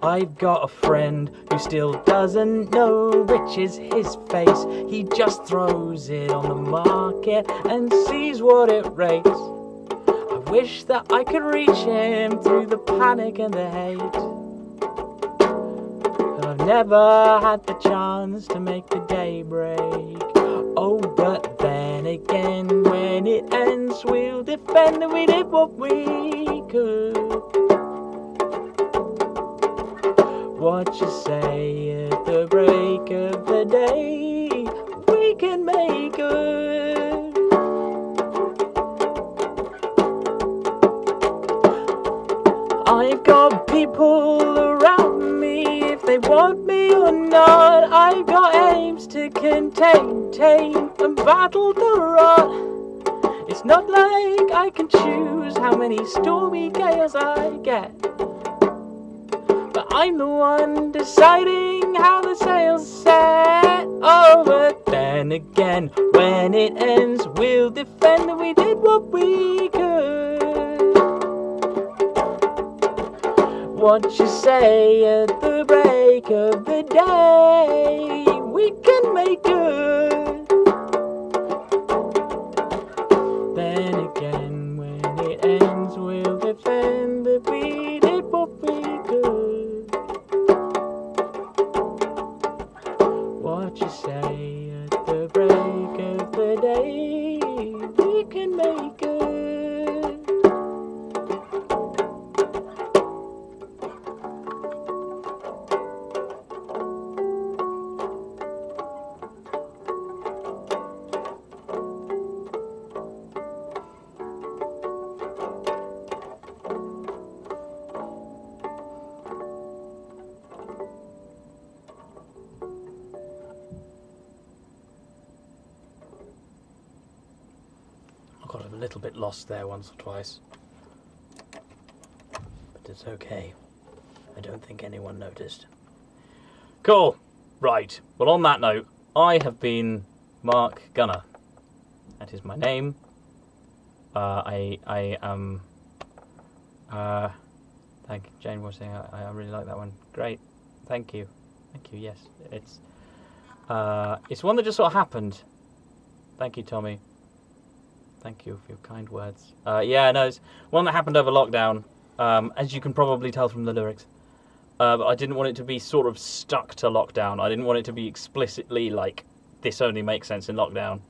I've got a friend who still doesn't know which is his face. He just throws it on the market and sees what it rates. I wish that I could reach him through the panic and the hate, but I've never had the chance to make the day break. Oh, but then again, when it ends, we'll defend that we did what we could. What you say at the break of the day, we can make good. I've got people around me, if they want me or not. I've got aims to contain, tame and battle the rot. It's not like I can choose how many stormy gales I get, but I'm the one deciding how the sails set. Oh, but then again, when it ends, we'll defend that we did what we could. What you say at the break of the day, we can make good. Then again, when it ends, we'll defend that we did what we could. What you say at the break of the day, we can make good. I got a little bit lost there once or twice, but it's okay. I don't think anyone noticed. Cool. Right. Well, on that note, I have been Mark Gunner. That is my name. I am. Thank you, Jane was saying I really like that one. Great. Thank you. Thank you. Yes, it's one that just sort of happened. Thank you, Tommy. Thank you for your kind words. Yeah, no, it's one that happened over lockdown, as you can probably tell from the lyrics. But I didn't want it to be sort of stuck to lockdown. I didn't want it to be explicitly like, this only makes sense in lockdown.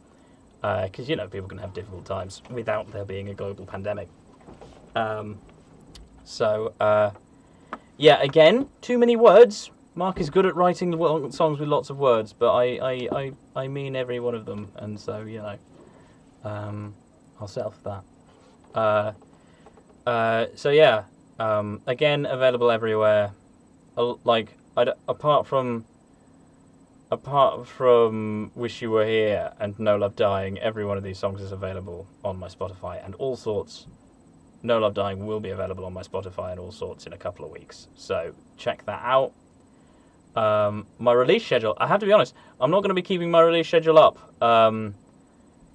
because, you know, people can have difficult times without there being a global pandemic. Yeah, again, too many words. Mark is good at writing songs with lots of words, but I mean every one of them, and so, you know, I'll settle for that. So yeah, again, available everywhere. Apart from Wish You Were Here and No Love Dying, every one of these songs is available on my Spotify, and All Sorts. No Love Dying will be available on my Spotify and All Sorts in a couple of weeks, so check that out. My release schedule, I have to be honest, I'm not going to be keeping my release schedule up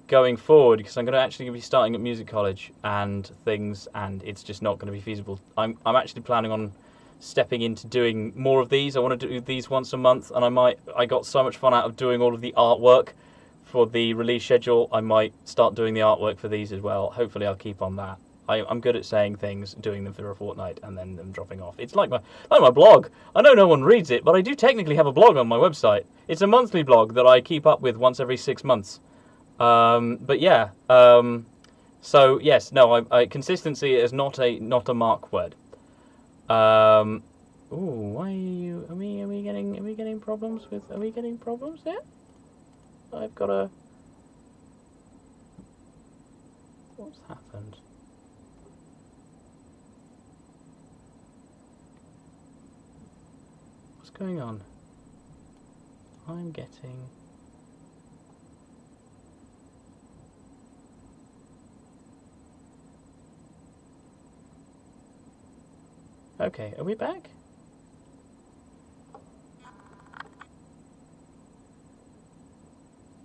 going forward, because I'm going to actually be starting at music college and things, and it's just not going to be feasible. I'm actually planning on stepping into doing more of these. I want to do these once a month, and I got so much fun out of doing all of the artwork for the release schedule. I might start doing the artwork for these as well. Hopefully I'll keep on that. I'm good at saying things, doing them for a fortnight, and then them dropping off. It's like my blog. I know no one reads it, but I do technically have a blog on my website. It's a monthly blog that I keep up with once every 6 months. But yeah, so yes, no, consistency is not a Mark word. Ooh, why are we getting problems with? Are we getting problems there? I've got a. What's happened? What's going on? I'm getting. Okay, are we back?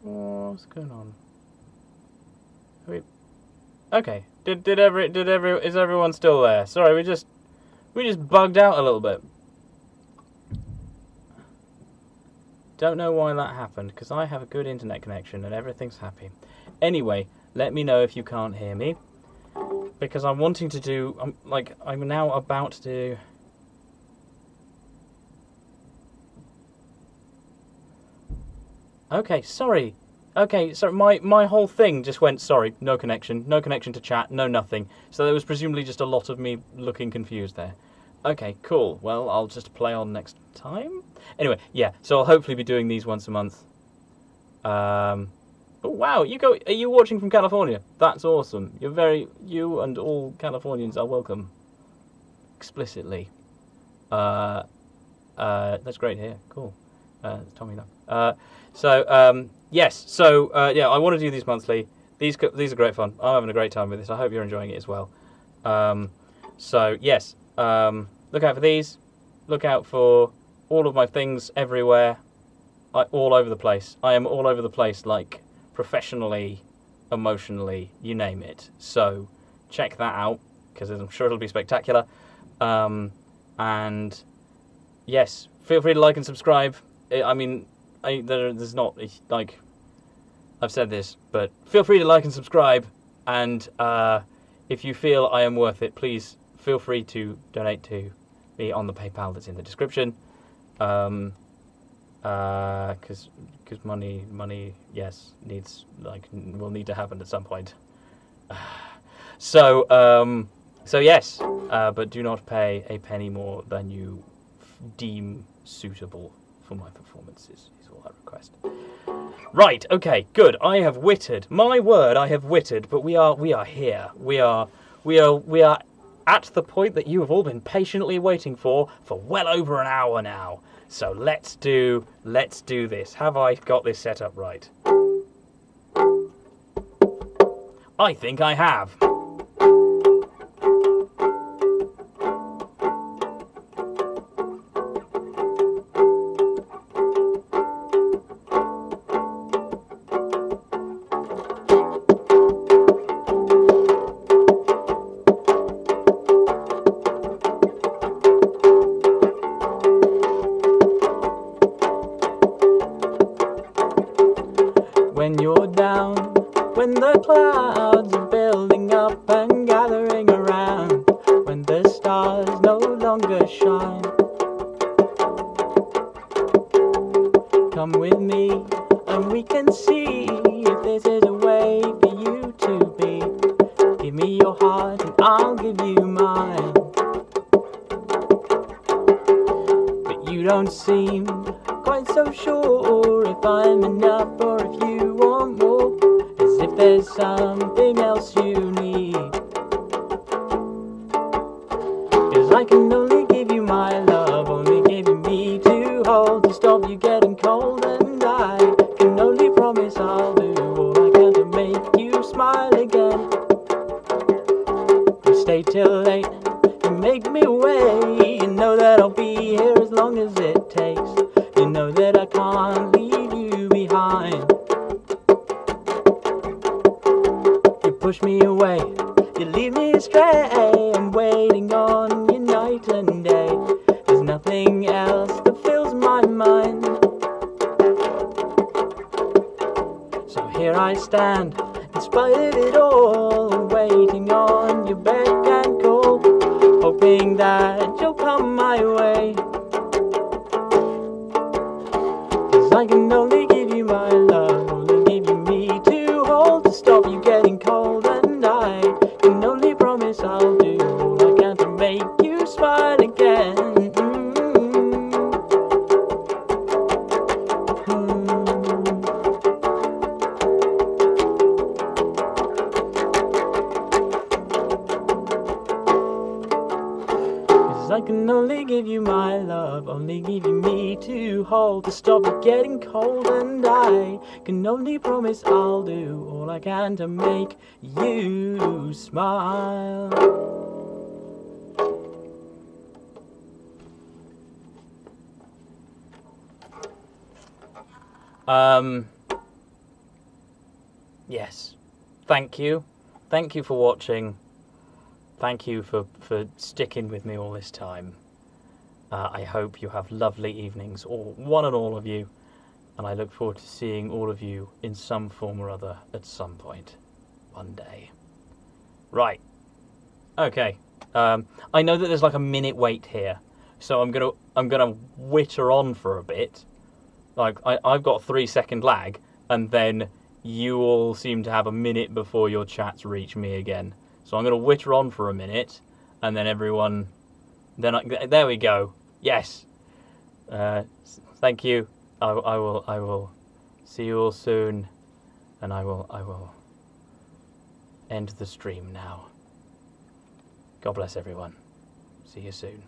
What's going on? Are we... Okay. Is everyone still there? Sorry, we just bugged out a little bit. Don't know why that happened, because I have a good internet connection and everything's happy. Anyway, let me know if you can't hear me, because I'm wanting to do, I'm now about to... Okay, sorry. Okay, so my whole thing just went, sorry, no connection to chat, no nothing. So there was presumably just a lot of me looking confused there. Okay, cool. Well, I'll just play on next time. Anyway, yeah, so I'll hopefully be doing these once a month. Oh, wow, are you watching from California? That's awesome. You and all Californians are welcome. Explicitly. That's great here. Cool. Tommy now. Yes, so yeah, I want to do these monthly. These are great fun. I'm having a great time with this. I hope you're enjoying it as well. So yes, look out for these. Look out for all of my things everywhere. All over the place. I am all over the place, like professionally, emotionally, you name it. So check that out, because I'm sure it'll be spectacular. And yes, feel free to like and subscribe. I mean, there's not, like, I've said this, but feel free to like and subscribe, and if you feel I am worth it, please feel free to donate to me on the PayPal that's in the description, because money, yes, will need to happen at some point. So yes, but do not pay a penny more than you deem suitable for my performances, is all I request. Right, okay, good. I have wittered. My word, I have wittered, but we are here. We are at the point that you have all been patiently waiting for well over an hour now. So let's do this. Have I got this set up right? I think I have. When you're down, when the clouds are building up and gathering around, when the stars no longer shine, come with me and we can see if this is a way heart and I'll give you mine. But you don't seem quite so sure if I'm enough or if you want more, as if there's something else you need. 'Cause I can only give you my love, only giving me to hold to stop you getting cold, and I can only promise I'll do all I can to make you smile again. You stay till late, you make me wait, you know that I'll be here as long as it takes, you know that I can't leave you behind. You push me away, you leave me astray, I'm waiting on you night and day, there's nothing else that fills my mind. So here I stand, in spite of it all, waiting on your beck and call, hoping that you'll come my way. 'Cause I can only give you my love, only give you me to hold to stop you getting cold, and I can only promise I'll do all I can to make you smile again. I can only give you my love, only give you me to hold to stop you getting cold, and I can only promise I'll do all I can to make you smile. Yes. Thank you. Thank you for watching. Thank you for sticking with me all this time. I hope you have lovely evenings, one and all of you, and I look forward to seeing all of you in some form or other at some point, one day. Right. Okay. I know that there's like a minute wait here, so I'm gonna witter on for a bit. Like I've got a 3-second lag, and then you all seem to have a minute before your chats reach me again. So I'm going to witter on for a minute, and then everyone... there we go. Yes. Thank you. I will see you all soon, and I will end the stream now. God bless everyone. See you soon.